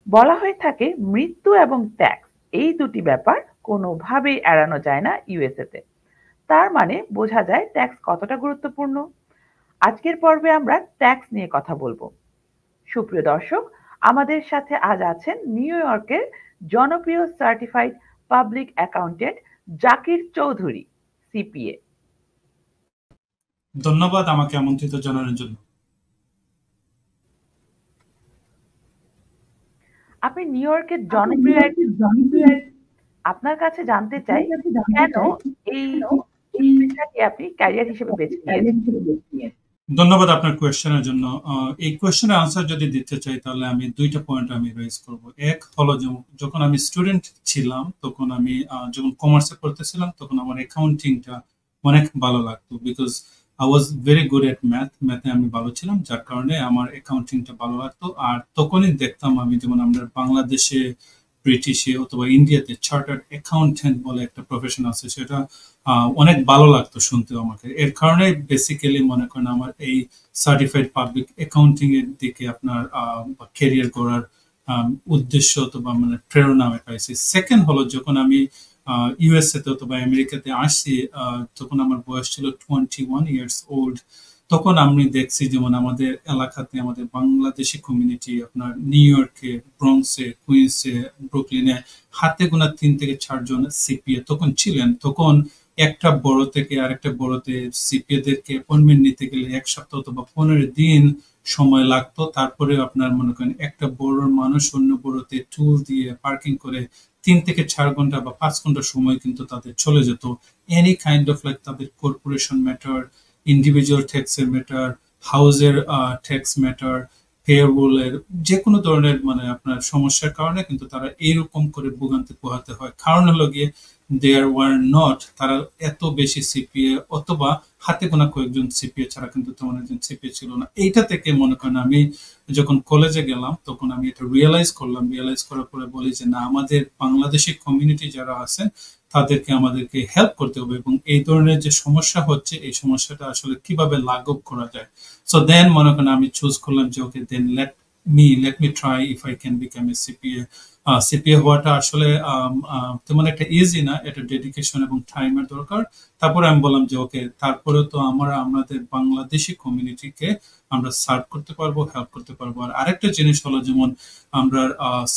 বলা হয়ে থাকে মৃত্যু এবং ট্যাক্স এই দুটি ব্যাপার কোনোভাবেই এড়ানো যায় না ইউএসএতে। তার মানে বোঝা যায় ট্যাক্স কতটা গুরুত্বপূর্ণ। আজকের পর্বে আমরা ট্যাক্স নিয়ে কথা বলবো। সুপ্রিয় দর্শক, আমাদের সাথে আজ আছেন নিউ ইয়র্কের জনপ্রিয় certified public accountant Zakir Chowdhury, CPA. ধন্যবাদ আমাকে আমন্ত্রিত জানানোর জন্য। আপনি নিউ ইয়র্কের জনপ্রিয় আপনার কাছে জানতে চাই কেন এই পেশাকে আপনি ক্যারিয়ার হিসেবে বেছে নিয়েছেন? ধন্যবাদ আপনার কোয়েশ্চেনের জন্য। এই কোয়েশ্চেনের আনসার যদি দিতে চাই তাহলে আমি দুইটা পয়েন্ট আমি রেজ করব। এক হলো যখন আমি স্টুডেন্ট ছিলাম তখন আমি যখন কমার্সে পড়তেছিলাম তখন আমার অ্যাকাউন্টিংটা অনেক ভালো লাগতো, because I was very good at ম্যাথে আমি ভালো ছিলাম, যার কারণে আমার অ্যাকাউন্টিংটা ভালো লাগতো। আর তখনই দেখতাম আমি যেমন আমরা বাংলাদেশে, ব্রিটিশে অথবা ইন্ডিয়াতে চার্টার্ড অ্যাকাউন্টেন্ট বলে একটা প্রফেশন আছে, সেটা অনেক ভালো লাগতো শুনতেও আমাকে। এর কারণে বেসিক্যালি মনে করেন আমার এই সার্টিফাইড পাবলিক অ্যাকাউন্টিং এর দিকে আপনার ক্যারিয়ার করার উদ্দেশ্য অথবা মানে প্রেরণা আমি পাইছি। সেকেন্ড হলো যখন আমি ইউএসএ তে অথবা আমেরিকাতে আসছি, তখন আমার বয়স ছিল 21 ইয়ার্স ওল্ড। তখন আমি দেখছি যেমন আমাদের এলাকাতে আমাদের বাংলাদেশি কমিউনিটি আপনার নিউ ইয়র্কে, ব্রঙ্কসে, কুইন্সে, ব্রুকলিনে হাতে গোনা 3 থেকে 4 জন সিপিএ তখন ছিলেন। তখন একটা বড় থেকে আরেকটা বড়তে সিপিএ দেরকে অ্যাপয়েন্টমেন্ট নিতে গেলে 1 সপ্তাহ অথবা 15 দিন সময় লাগতো। তারপরে আপনার মনে করেন একটা বড় মানুষ অন্য বড়তে টুল দিয়ে পার্কিং করে 3 থেকে 4 ঘন্টা বা 5 ঘন্টা সময় কিন্তু তাদের চলে যেত। এনি কাইন্ড অফ লাইক তাদের কর্পোরেশন ম্যাটার, ইন্ডিভিজুয়াল ট্যাক্সের ম্যাটার, হাউসের ট্যাক্স ম্যাটার, পেরোলের যে কোনো ধরনের মানে আপনার সমস্যার কারণে কিন্তু তারা এইরকম করে ভোগান্তি পোহাতে হয়। কারণ হলো গিয়ে দেয়ার ওয়ার নট, তারা এত বেশি সিপিএ অথবা হাতে গোনা কয়েকজন সিপিএ ছাড়া কিন্তু তেমন একজন সিপিএ ছিল না। এইটা থেকে মনে করেন আমি যখন কলেজে গেলাম তখন আমি এটা রিয়েলাইজ করলাম। রিয়েলাইজ করার পরে বলি যে না, আমাদের বাংলাদেশি কমিউনিটি যারা আছেন তাদেরকে আমাদেরকে হেল্প করতে হবে এবং এই ধরনের যে সমস্যা হচ্ছে এই সমস্যাটা আসলে কিভাবে লাঘব করা যায়। সো দেন মনে করেন আমি চুজ করলাম যে ওকে দেন let me try if I can become a CPA. CPA হওয়াটা আসলে তেমন একটা ইজি না, এটা ডেডিকেশন এবং টাইমের দরকার। তারপরে আমি বললাম যে ওকে, তারপরে তো আমরা আমাদের বাংলাদেশি কমিউনিটিকে আমরা সার্ভ করতে পারবো, হেল্প করতে পারবো। আর আরেকটা জিনিস হলো যেমন আমরা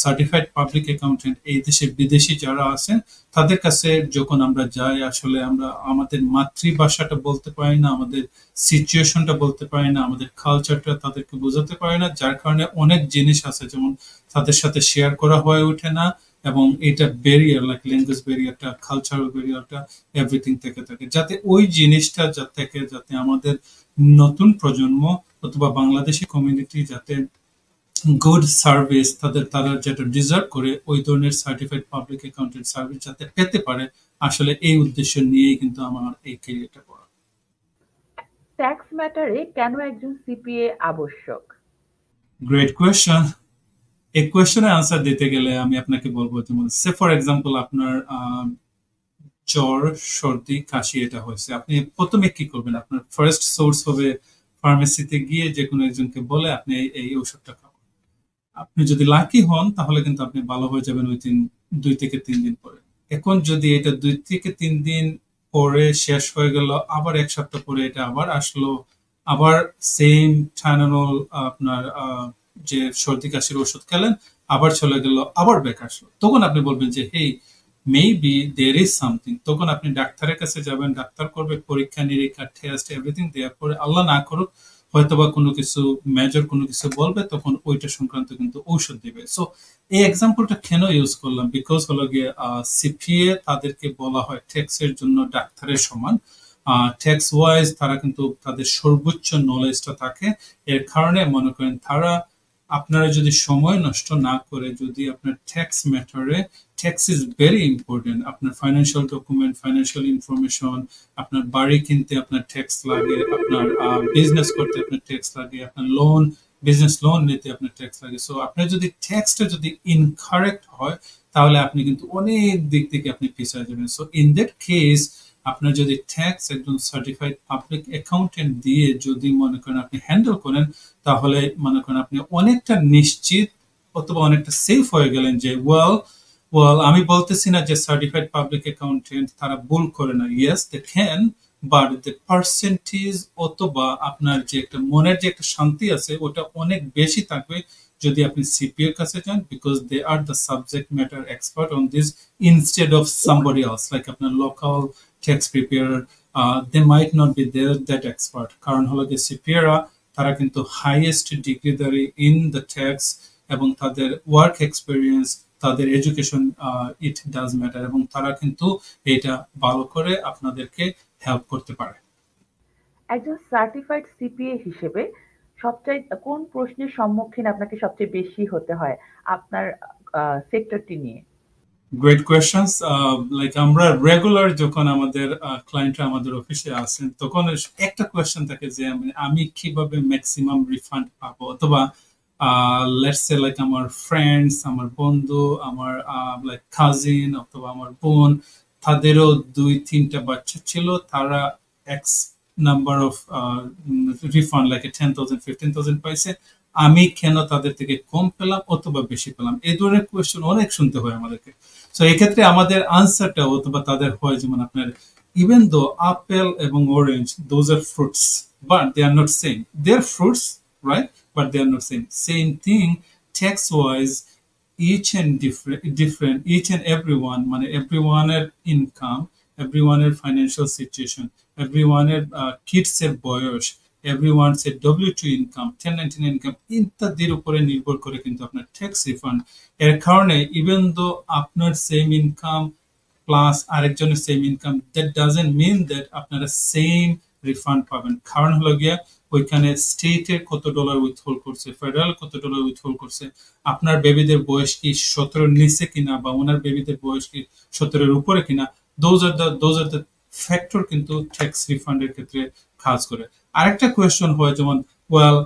সার্টিফাইড পাবলিক অ্যাকাউন্টেন্ট এই দেশে বিদেশি যারা আছেন তাদের কাছে যখন আমরা যাই আসলে আমরা আমাদের মাতৃভাষাটা বলতে পারি না, আমাদের সিচুয়েশনটা বলতে পারি না, আমাদের কালচারটা তাদেরকে বোঝাতে পারি না, যার কারণে অনেক জিনিস আছে যেমন তাদের সাথে শেয়ার করা হয়ে ওঠে না। এবং এটা ব্যারিয়ার লাইক ল্যাঙ্গুয়েজ ব্যারিয়ারটা, কালচারাল ব্যারিয়ারটা, এভরিথিং থেকে থাকে, যাতে ওই জিনিসটা যাতে আমাদের নতুন প্রজন্ম অথবা বাংলাদেশি কমিউনিটি যাতে গুড সার্ভিস তারা যেটা ডিজার্ভ করে ওই ধরনের সার্টিফাইড পাবলিক অ্যাকাউন্টেন্ট সার্ভিস যাতে পেতে পারে, আসলে এই উদ্দেশ্য নিয়েই কিন্তু আমার এই ক্যারিয়ারটা করা। ট্যাক্স ম্যাটারে কেন একজন সিপিএ আবশ্যক? Great question. এই কোয়েশ্চেনের আনসার দিতে গেলে আমি আপনাকে বলবো যেমন সে ফর এক্সাম্পল আপনার জ্বর, সর্দি, কাশি এটা হয়েছে, আপনি প্রথমে কি করবেন? আপনার ফার্স্ট সোর্স হবে ফার্মেসিতে গিয়ে যে কোনো একজনকে বলে আপনি এই ওষুধটা খাবেন। আপনি যদি লাকি হন তাহলে কিন্তু আপনি ভালো হয়ে যাবেন উইথিন 2 থেকে 3 দিন পরে। এখন যদি এটা 2 থেকে 3 দিন পরে শেষ হয়ে গেল, আবার 1 সপ্তাহ পরে এটা আবার আসলো, আবার সেম টাইনানল আপনার যে সর্দি কাশির ওষুধ খেলেন, আবার চলে গেল, আবার ব্যাক আসলো, তখন আপনি বলবেন যে হেই মেবি দেয়ার ইজ সামথিং। তখন আপনি ডাক্তারের কাছে যাবেন, ডাক্তার করবে পরীক্ষা নিরীক্ষা, টেস্ট এভরিথিং দেওয়ার পরে আল্লাহ না করুক হয়তোবা কোনো কিছু মেজর কোনো কিছু বলবে, তখন ওইটা সংক্রান্ত কিন্তু ঔষধ দিবে। সো এই এক্সাম্পলটা কেন ইউজ করলাম? বিকজ হলো গিয়ে সিপিএ তাদেরকে বলা হয় ট্যাক্সের জন্য ডাক্তারের সমান। ট্যাক্স ওয়াইজ তারা কিন্তু তাদের সর্বোচ্চ নলেজটা থাকে। এর কারণে মনে করেন তারা আপনারা যদি সময় নষ্ট না করে যদি আপনার ট্যাক্স ম্যাটারে, ট্যাক্স ইজ ভেরি ইম্পর্টেন্ট, আপনার ফাইন্যান্সিয়াল ডকুমেন্ট, ফাইন্যান্সিয়াল ইনফরমেশন, আপনার বাড়ি কিনতে আপনার ট্যাক্স লাগে, আপনার বিজনেস করতে আপনার ট্যাক্স লাগে, আপনার লোন, বিজনেস লোন নিতে আপনার ট্যাক্স লাগে। সো আপনার যদি ট্যাক্সটা যদি ইনকারেক্ট হয় তাহলে আপনি কিন্তু অনেক দিক থেকে আপনি পিছিয়ে যাবেন। সো ইন দ্যাট কেস আপনার যদি ট্যাক্স একজন সার্টিফাইড পাবলিক অ্যাকাউন্টেন্ট দিয়ে যদি মনে করেন আপনি হ্যান্ডেল করেন, তাহলে মনে করেন আপনি অনেকটা নিশ্চিত অথবা অনেকটা সেফ হয়ে গেলেন যে ওয়েল আমি বলতেছি না যে সার্টিফাইড পাবলিক অ্যাকাউন্টেন্ট তারা ভুল করে না, yes they can, but the percentage অথবা আপনার যে একটা মনের যে একটা শান্তি আছে ওটা অনেক বেশি থাকবে যদি আপনি সিপিএ এর কাছে যান, because they are the subject matter expert on this instead of somebody else like আপনার local tax preparer. They might not be there that expert, কারণ হলো যে সিপিএরা তারা কিন্তু হাইয়েস্ট ডিগ্রিধারী ইন দ্য ট্যাক্স এবং তাদের ওয়ার্ক এক্সপিরিয়েন্স, তাদের এডুকেশন ইট ডাজ ম্যাটার, এবং তারা কিন্তু এটা ভালো করে আপনাদেরকে হেল্প করতে পারে। একজন সার্টিফাইড সিপিএ হিসেবে সবচাইতে কোন প্রশ্নের সম্মুখীন আপনাকে সবচেয়ে বেশি হতে হয় আপনার সেক্টরটি নিয়ে? Great questions. লাইক আমরা রেগুলার যখন আমাদের ক্লায়েন্টরা আমাদের অফিসে আসেন তখন একটা কোয়েশ্চেন থাকে যে আমি কিভাবে ম্যাক্সিমাম রিফান্ড পাবো, অথবা লেটস সে লাইক আমার ফ্রেন্ডস, আমার বন্ধু, আমার লাইক কাজিন অথবা আমার বোন, তাদেরও 2-3টা বাচ্চা ছিল, তারা x number of refund like 10,000 15,000 পাইছে, আমি কেন তাদের থেকে কম পেলাম অথবা বেশি পেলাম, এই ধরনের কোয়েশ্চেন অনেক শুনতে হয় আমাদেরকে। সো এক্ষেত্রে আমাদের আনসারটা অথবা তাদের হয় যেমন আপনার ইভেন দো আপেল এবং orange those are fruits but they are not same, they are fruits right but they are not same thing tax wise each and different each and everyone, মানে এভরিওয়ানের ইনকাম, এভরিওয়ানের financial situation, এভরিওয়ানের kids এর বয়স, everyone's a W2 income, 1099 income ইত্যাদির উপরে নির্ভর করে কিন্তু আপনার ট্যাক্স রিফান্ড। এর কারণে ইভেন দো আপনার সেম ইনকাম প্লাস আরেকজনের same income, that doesn't mean that আপনারা সেম রিফান্ড পাবেন। কারণ হলো গিয়া ওইখানে স্টেটের কত ডলার উইথহোল্ড করছে, ফেডারেল কত ডলার উইথহোল্ড করছে, আপনার বেবিদের বয়স কি 17 নিচে কিনা বা ওনার বেবিদের বয়স কি 17 উপরে কিনা, দোজ আর দ্য ফ্যাক্টর কিন্তু ট্যাক্স রিফান্ডের ক্ষেত্রে কাজ করে। আরেকটা কোয়েশ্চন হয় যেমন ওয়েল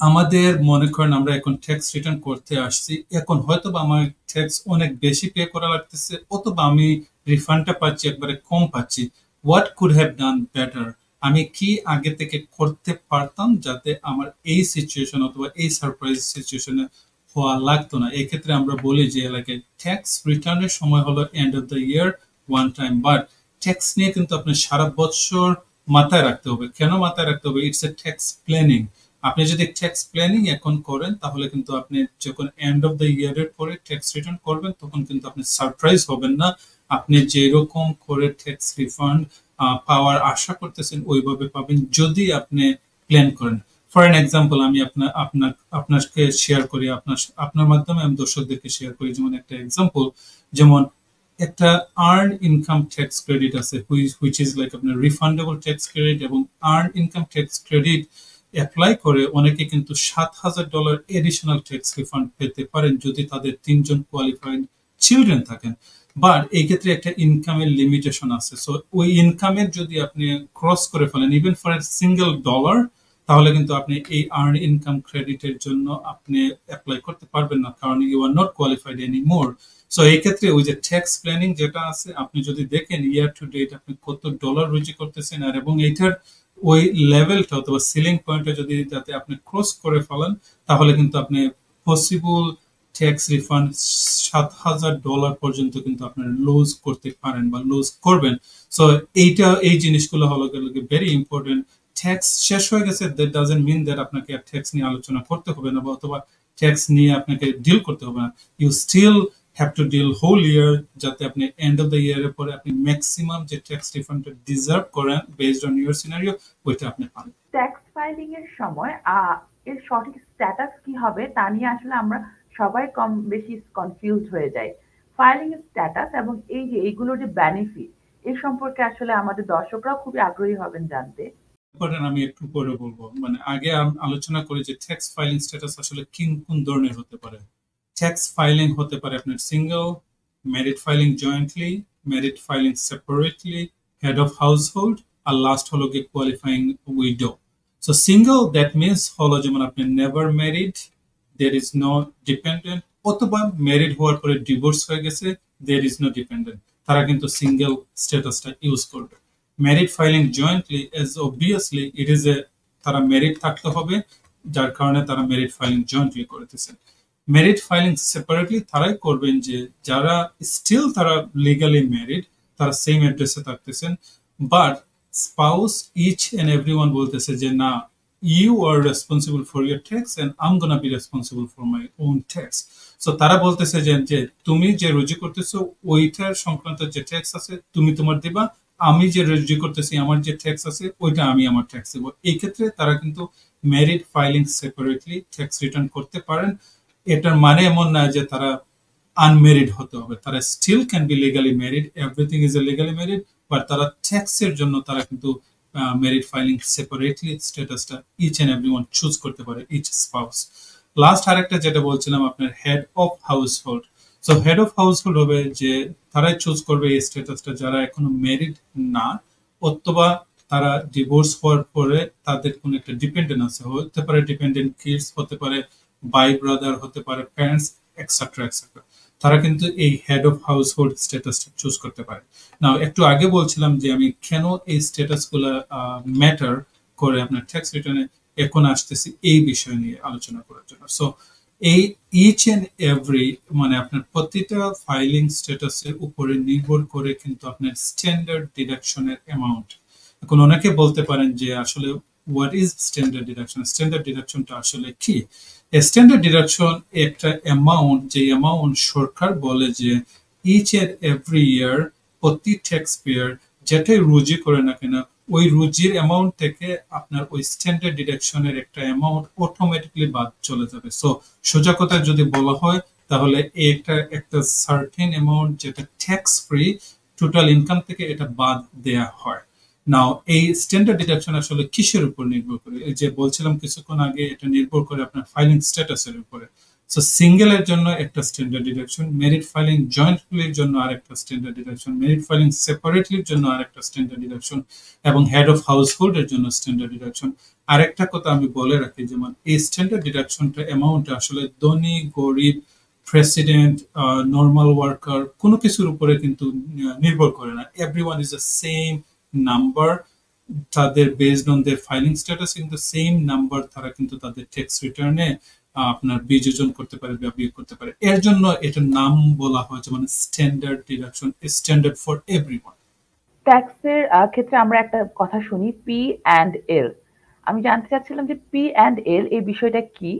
আমাদের মনে করেন আমরা এখন ট্যাক্স রিটার্ন করতে আসছি, এখন হয়তো বা আমার ট্যাক্স অনেক বেশি পে করা লাগতেছে অথবা আমি রিফান্ডটা পাচ্ছি একবারে কম পাচ্ছি, what could have done better, আমি কি আগে থেকে করতে পারতাম যাতে আমার এই সিচুয়েশন অথবা এই সারপ্রাইজ সিচুয়েশনে হওয়া লাগতো না। এই ক্ষেত্রে আমরা বলি যে লাইক ট্যাক্স রিটার্নের সময় হলো end of the year one time, but tax নিয়ে কিন্তু আপনার সারা বছর মাথায় রাখতে হবে। কেন মাথায় রাখতে হবে? It's a tax planning. আপনি যদি ট্যাক্স প্ল্যানিং এখন করেন তাহলে কিন্তু আপনি যখন এন্ড অফ দ্য ইয়ারের পরে ট্যাক্স রিটার্ন করবেন তখন কিন্তু আপনি সারপ্রাইজ হবেন না, আপনি যেরকম করে ট্যাক্স রিফান্ড পাওয়ার আশা করতেছেন ওইভাবে পাবেন যদি আপনি প্ল্যান করেন। ফর এন এক্সাম্পল আমি আপনাকে শেয়ার করি, আপনার মাধ্যমে আমি দর্শকদেরকে শেয়ার করি যেমন একটা এক্সাম্পল, যেমন একটা আর্ন ইনকাম ট্যাক্স ক্রেডিট আছে হুইচ ইজ লাইক আপনার রিফান্ডেবল ট্যাক্স ক্রেডিট, এবং earn income tax credit apply করে অনেকে কিন্তু $7,000 এডিশনাল ট্যাক্স রিফান্ড পেতে পারেন যদি তাদের 3জন কোয়ালিফাইড চিলড্রেন থাকেন। বাট এই ক্ষেত্রে একটা ইনকামের লিমিটেশন আছে, সো ওই ইনকামের যদি আপনি ক্রস করে ফেলেন even for a single dollar, তাহলে কিন্তু আপনি এই আর্ন ইনকাম ক্রেডিটের জন্য আপনি অ্যাপ্লাই করতে পারবেন না, কারণ you are not qualified any more. So এই ক্ষেত্রে ওই যে ট্যাক্স প্ল্যানিং যেটা আছে আপনি যদি দেখেন ইয়ার টু ডেট আপনি কত ডলার রুজি করতেছেন, আর এবং এইটার ওই লেভেলটা অথবা সিলিং পয়েন্টটা যদি যাতে আপনি ক্রস করে ফেলেন তাহলে কিন্তু আপনি পসিবল ট্যাক্স রিফান্ড $7,000 পর্যন্ত কিন্তু আপনার লুজ করতে পারেন বা লুজ করবেন। সো এই জিনিসগুলো হলো ভেরি ইম্পর্টেন্ট। ট্যাক্স শেষ হয়ে গেছে দ্যাট ডাজন্ট মিন দ্যাট আপনাকে ট্যাক্স নিয়ে আলোচনা করতে হবে না বা অথবা ট্যাক্স নিয়ে আপনাকে ডিল করতে হবে না, you still have to deal whole year যাতে আপনি এন্ড অফ দ্য ইয়ারের পরে আপনি ম্যাক্সিমাম যে ট্যাক্স রিফান্ডটা ডিজার্ভ করেন বেসড অন ইউর সিনারিও ওইটা আপনি পান। ট্যাক্স ফাইলিং এর সময় এর সঠিক স্ট্যাটাস কি হবে তা নিয়ে আসলে আমরা সবাই কম বেশি কনফিউজ হয়ে যাই। ফাইলিং এর স্ট্যাটাস এবং এই যে এইগুলোর যে বেনিফিট এর সম্পর্কে আসলে আমাদের দর্শকরাও খুবই আগ্রহী হবেন জানতে। আমি একটু পরে বলবো, মানে আগে আলোচনা করি যে ট্যাক্স ফাইলিং স্ট্যাটাস আসলে কোন ধরনের হতে পারে। ট্যাক্স ফাইলিং হতে পারে আপনার single, married filing jointly, married filing separately, head of household, আর লাস্ট হলো গিয়ে qualifying widow. So single that means হলো যেমন আপনি never married, there is no dependent, অথবা ম্যারিড হওয়ার পরে ডিভোর্স হয়ে গেছে, দের ইজ নো ডিপেন্ডেন্ট, তারা কিন্তু সিঙ্গেল স্ট্যাটাসটা ইউজ করবে। Married filing jointly as obviously it is a তারা ম্যারিড থাকতে হবে যার কারণে তারা ম্যারিড ফাইলিং জয়েন্টলি করতেছে। মেরিড ফাইলিং সেপারেটলি তারাই করবেন যে যারা স্টিল তারা লিগালি ম্যারিড, তারা সেম অ্যাড্রেসে থাকতেছেন, but spouse each and everyone বলতেছে যে না, you are responsible for your tax and I am gonna be responsible for my own tax. So তারা বলতেছে যে তুমি যে রুজি করতেছো ওইটার সংক্রান্ত যে ট্যাক্স আছে তুমি তোমার দিবা, আমি যে রুজি করতেছি আমার যে ট্যাক্স আছে ওইটা আমি আমার ট্যাক্স দেবো। এই ক্ষেত্রে তারা কিন্তু married filing separately tax return করতে পারেন। এটার মানে এমন না যে তারা আনমেরিড হতে হবে, তারা still can be legally married, everything is a legally married, but তারা ট্যাক্সের জন্য তারা কিন্তু মেরিড ফাইলিং সেপারেটলি স্ট্যাটাসটা ইচ এন্ড এভরিওয়ান চুজ করতে পারে, ইচ স্পাউস। লাস্ট আরেকটা যেটা বলছিলাম আপনার head of household. So head of household হবে যে তারাই চুজ করবে এই স্ট্যাটাসটা যারা এখনো ম্যারিড না, অথবা তারা ডিভোর্স হওয়ার পরে তাদের কোনো একটা ডিপেন্ডেন্ট আছে, হতে পারে ডিপেন্ডেন্ট কিডস, হতে পারে বাই ব্রাদার, হতে পারে প্যারেন্টস, এক্সেট্রা এক্সেট্রা। তারা কিন্তু এই হেড অফ হাউস হোল্ড স্ট্যাটাসটা চুজ করতে পারে। না, একটু আগে বলছিলাম যে আমি কেন এই স্ট্যাটাস গুলা ম্যাটার করে আপনার ট্যাক্স রিটার্নে, এখন আসতেছি এই বিষয় নিয়ে আলোচনা করার জন্য। সো এই ইচ এন্ড এভরি মানে আপনার প্রতিটা ফাইলিং স্ট্যাটাসের উপরে নির্ভর করে কিন্তু আপনার স্ট্যান্ডার্ড ডিডাকশনের অ্যামাউন্ট। এখন অনেকে বলতে পারেন যে আসলে what is standard deduction, standard ডিডাকশনটা আসলে কি? স্ট্যান্ডার্ড ডিডাকশন একটা অ্যামাউন্ট, যে অ্যামাউন্ট সরকার বলে যে ইচ এন্ড এভরি ইয়ার প্রতি ট্যাক্স পেয়ার যেটাই রুজি করে না কেন ওই রুজির অ্যামাউন্ট থেকে আপনার ওই স্ট্যান্ডার্ড ডিডাকশনের একটা অ্যামাউন্ট অটোমেটিকলি বাদ চলে যাবে। সো সোজা কথা যদি বলা হয় তাহলে এটা একটা সার্টেন অ্যামাউন্ট যেটা ট্যাক্স ফ্রি টোটাল ইনকাম থেকে এটা বাদ দেয়া হয়। নাও এই স্ট্যান্ডার্ড ডিডাকশন আসলে কিসের উপর নির্ভর করে? এই যে বলছিলাম কিছুক্ষণ আগে, এটা নির্ভর করে আপনার ফাইলিং স্ট্যাটাসের উপরে। সো সিঙ্গেল এর জন্য একটা স্ট্যান্ডার্ড ডিডাকশন, মেরিড ফাইলিং জয়েন্টলির জন্য আরেকটা স্ট্যান্ডার্ড ডিডাকশন, মেরিড ফাইলিং সেপারেটলির জন্য আরেকটা স্ট্যান্ডার্ড ডিডাকশন, এবং হেড অফ হাউস হোল্ডের জন্য স্ট্যান্ডার্ড ডিডাকশন। আরেকটা কথা আমি বলে রাখি, যেমন এই স্ট্যান্ডার্ড ডিডাকশনটা অ্যামাউন্ট আসলে ধনী গরিব প্রেসিডেন্ট নর্মাল ওয়ার্কার কোনো কিছুর উপরে কিন্তু নির্ভর করে না। Everyone is the same number, তাদের based on their filing status কিন্তু সেম নাম্বার তারা কিন্তু তাদের ট্যাক্স রিটার্নে আপনার বিযোজন করতে পারে বা বিয়োগ করতে পারে। এর জন্য এটার নাম বলা হয় যেমন standard deduction, standard for everyone. ট্যাক্সের ক্ষেত্রে আমরা একটা কথা শুনি পি অ্যান্ড এল। আমি জানতে চাচ্ছিলাম যে পি অ্যান্ড এল এই বিষয়টা কি,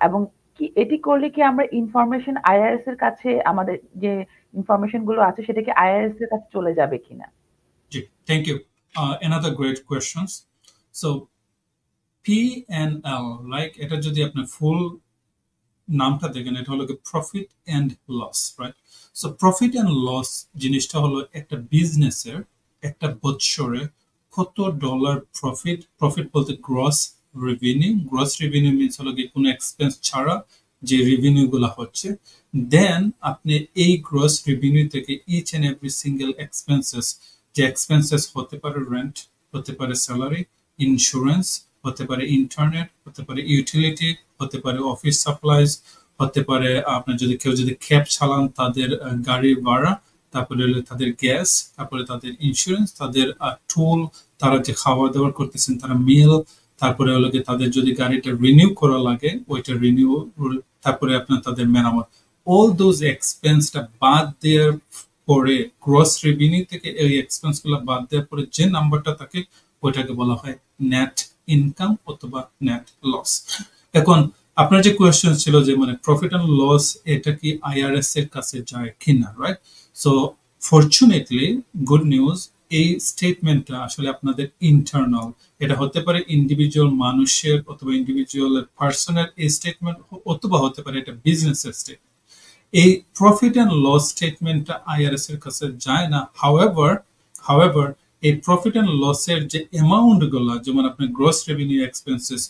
এবং কি এটি করলে কি আমরা ইনফরমেশন আইআরএস এর কাছে, আমাদের যে ইনফরমেশন গুলো আছে সেটা কি আইআরএস এর কাছে চলে যাবে কিনা? জি, thank you. another great questions. So P&L, like এটা যদি আপনার ফুল নামটা দেখেন, এটা হলো profit and loss, right? So profit and loss জিনিসটা হলো একটা বিজনেসের একটা বছরে কত ডলার প্রফিট, প্রফিট বলতে gross revenue, gross revenue means হলো কি কোনো এক্সপেন্স ছাড়া যে রেভিনিউ গুলা হচ্ছে, দেন আপনি এই গ্রস রেভিনিউ থেকে each and every single expenses, যে এক্সপেন্সেস হতে পারে রেন্ট, হতে পারে স্যালারি, ইন্স্যুরেন্স, হতে পারে ইন্টারনেট, হতে পারে ইউটিলিটি, হতে পারে অফিস সাপ্লাইজ, হতে পারে আপনার যদি কেউ যদি ক্যাব চালান তাদের গাড়ির ভাড়া, তারপরে তাদের গ্যাস, তারপরে তাদের ইন্স্যুরেন্স, তাদের টুল, তারা যে খাওয়া দাওয়া করতেছেন তারা মিল, তারপরে হলো কি তাদের যদি গাড়িটা রিনিউ করা লাগে ওইটা রিনিউ, তারপরে আপনার তাদের মেরামত, অল দোজ এক্সপেন্সটা বাদ দেওয়ার পরে গ্রস রেভিনিউ থেকে এই এক্সপেন্স গুলো বাদ দেওয়ার পরে যে নাম্বারটা থাকে ওইটাকে বলা হয় নেট ইনকাম অথবা নেট লস। এখন আপনার যে কোয়েশ্চেন ছিল যে মানে প্রফিট এন্ড লস এটা কি আইআরএস এর কাছে যায় কিনা, right? So fortunately good news, এই স্টেটমেন্টটা আসলে আপনাদের ইন্টারনাল, এটা হতে পারে ইন্ডিভিজুয়াল মানুষের অথবা ইন্ডিভিজুয়াল পার্সনের এই স্টেটমেন্ট, অথবা হতে পারে এটা বিজনেসের স্টেটমেন্ট। এই প্রফিট এন্ড লস স্টেটমেন্টটা আইআরএস এর কাছে যায় না। হাউএভার এই প্রফিট এন্ড লসের যে অ্যামাউন্ট গুলা, যেমন আপনার গ্রস রেভিনিউ এক্সপেন্সেস,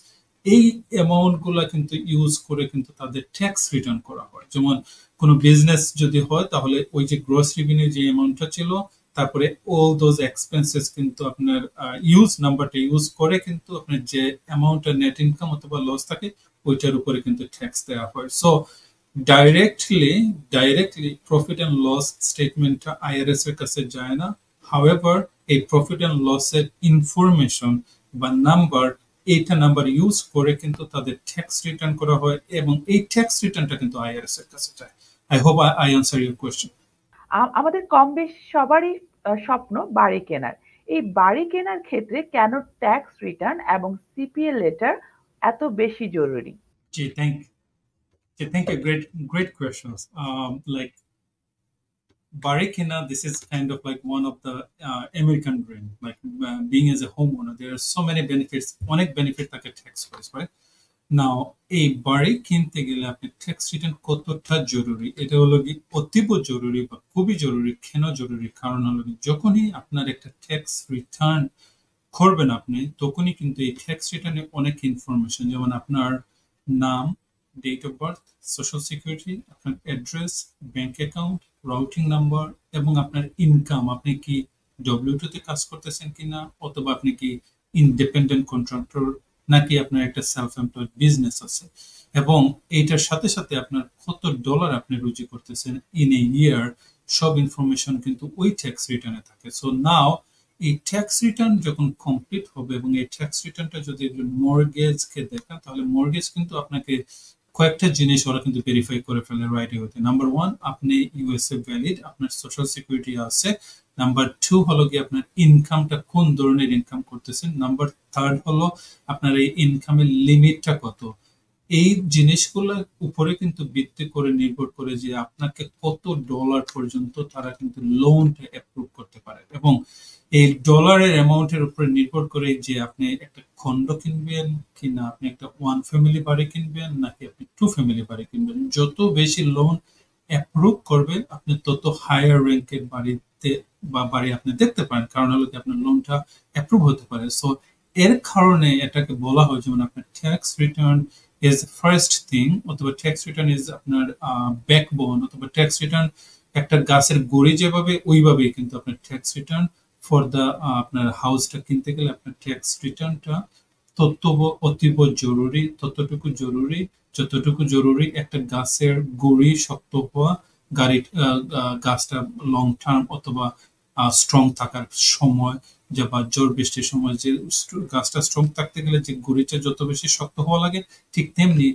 এই অ্যামাউন্ট গুলা কিন্তু ইউজ করে কিন্তু তাদের ট্যাক্স রিটার্ন করা হয়। যেমন কোনো বিজনেস যদি হয় তাহলে ওই যে গ্রস রেভিনিউ যে অ্যামাউন্টটা ছিল, তারপরে অল দোজ এক্সপেন্সেস কিন্তু আপনার ইউজ নাম্বারটা ইউজ করে কিন্তু আপনার যে অ্যামাউন্টটা নেট ইনকাম অথবা লস থাকে ওইটার উপরে কিন্তু ট্যাক্স দেওয়া হয়। So directly profit and loss স্টেটমেন্টটা আইআরএস এর কাছে যায় না। হাউএভার এই প্রফিট এন্ড লসের ইনফরমেশন বা নাম্বার এইটা নাম্বার ইউজ করে কিন্তু তাদের ট্যাক্স রিটার্ন করা হয় এবং এই ট্যাক্স রিটার্নটা কিন্তু আইআরএস এর কাছে যায়। I hope I answer your question. আমাদের কম বেশি সবারই স্বপ্ন বাড়ি কেনার। এই বাড়ি কেনার ক্ষেত্রে কেন ট্যাক্স রিটার্ন এবং সিপিএ লেটার এত বেশি জরুরি? জি, thank you. Great questions. Like Barikina, this is kind of like one of the American dream. Like being as a homeowner, there are so many benefits. অনেক benefit থাকে tax wise, right? Now, এই বাড়ি কিনতে গেলে আপনি tax return কতটা জরুরি, এটা হলো কি অতীব জরুরি বা খুবই জরুরি। কেন জরুরি? কারণ হলো কি যখনই আপনার একটা ট্যাক্স রিটার্ন করবেন আপনি, তখনই কিন্তু এই ট্যাক্স রিটার্নে অনেক ইনফরমেশন, যেমন আপনার নাম, date of birth, social security, আপনার address, bank account, routing number এবং আপনার ইনকাম, আপনি কি ডব্লিউ2 তে কাজ করতেছেন কিনা, অথবা আপনি কি ইন্ডিপেন্ডেন্ট কন্ট্রাক্টর নাকি আপনার একটা সেলফ এমপ্লয়েড বিজনেস আছে, এবং এইটার সাথে সাথে আপনার কত ডলার আপনি রুজি করতেছেন ইন এ ইয়ার, সব ইনফরমেশন কিন্তু ওই ট্যাক্স রিটার্নে থাকে। সো নাও এই ট্যাক্স রিটার্ন যখন কমপ্লিট হবে এবং এই ট্যাক্স রিটার্নটা যদি মর্গেজকে দেখেন, তাহলে মর্গেজ কিন্তু আপনাকে কয়েকটা জিনিস ওরা কিন্তু ভেরিফাই করে ফেলে রাইট হতে। নাম্বার 1, আপনি ইউএসএ ভ্যালিড, আপনার সোশ্যাল সিকিউরিটি আছে। নাম্বার 2 হলো কি আপনার ইনকামটা কোন ধরনের ইনকাম করতেছেন। নাম্বার 3 হলো আপনার এই ইনকামের লিমিটটা কত। এই জিনিসগুলোর উপরে কিন্তু ভিত্তি করে নির্ভর করে যে আপনাকে কত ডলার পর্যন্ত তারা কিন্তু লোনটা অ্যাপ্রুভ করতে পারে, এবং এই ডলারের অ্যামাউন্টের উপরে নির্ভর করে যে আপনি একটা খন্ড কিনবেন কিনা, আপনি একটা ওয়ান ফ্যামিলি বাড়ি কিনবেন নাকি আপনি টু ফ্যামিলি বাড়ি কিনবেন। যত বেশি লোন অ্যাপ্রুভ করবেন আপনি তত হায়ার র্যাঙ্কের বাড়িতে বা বাড়ি আপনি দেখতে পারেন, কারণ হলো কি আপনার লোনটা অ্যাপ্রুভ হতে পারে। সো এর কারণে এটাকে বলা হয় যেমন আপনার tax return is first thing, অথবা ট্যাক্স রিটার্ন ইজ আপনার ব্যাকবোন, অথবা ট্যাক্স রিটার্ন একটা গাছের গুড়ি যেভাবে ওইভাবেই কিন্তু আপনার ট্যাক্স রিটার্ন ফর দ্য আপনার হাউসটা কিনতে গেলে আপনার ট্যাক্স রিটার্নটা অতীব জরুরি, ততটুকু জরুরি যতটুকু জরুরি একটা গাছের গুড়ি শক্ত হওয়া, গাছটা লং টার্ম অথবা স্ট্রং থাকার সময়, যে বা জোর বৃষ্টির সময় যে গাছটা স্ট্রং থাকতে গেলে যে গুড়িটা যত বেশি শক্ত হওয়া লাগে, ঠিক তেমনি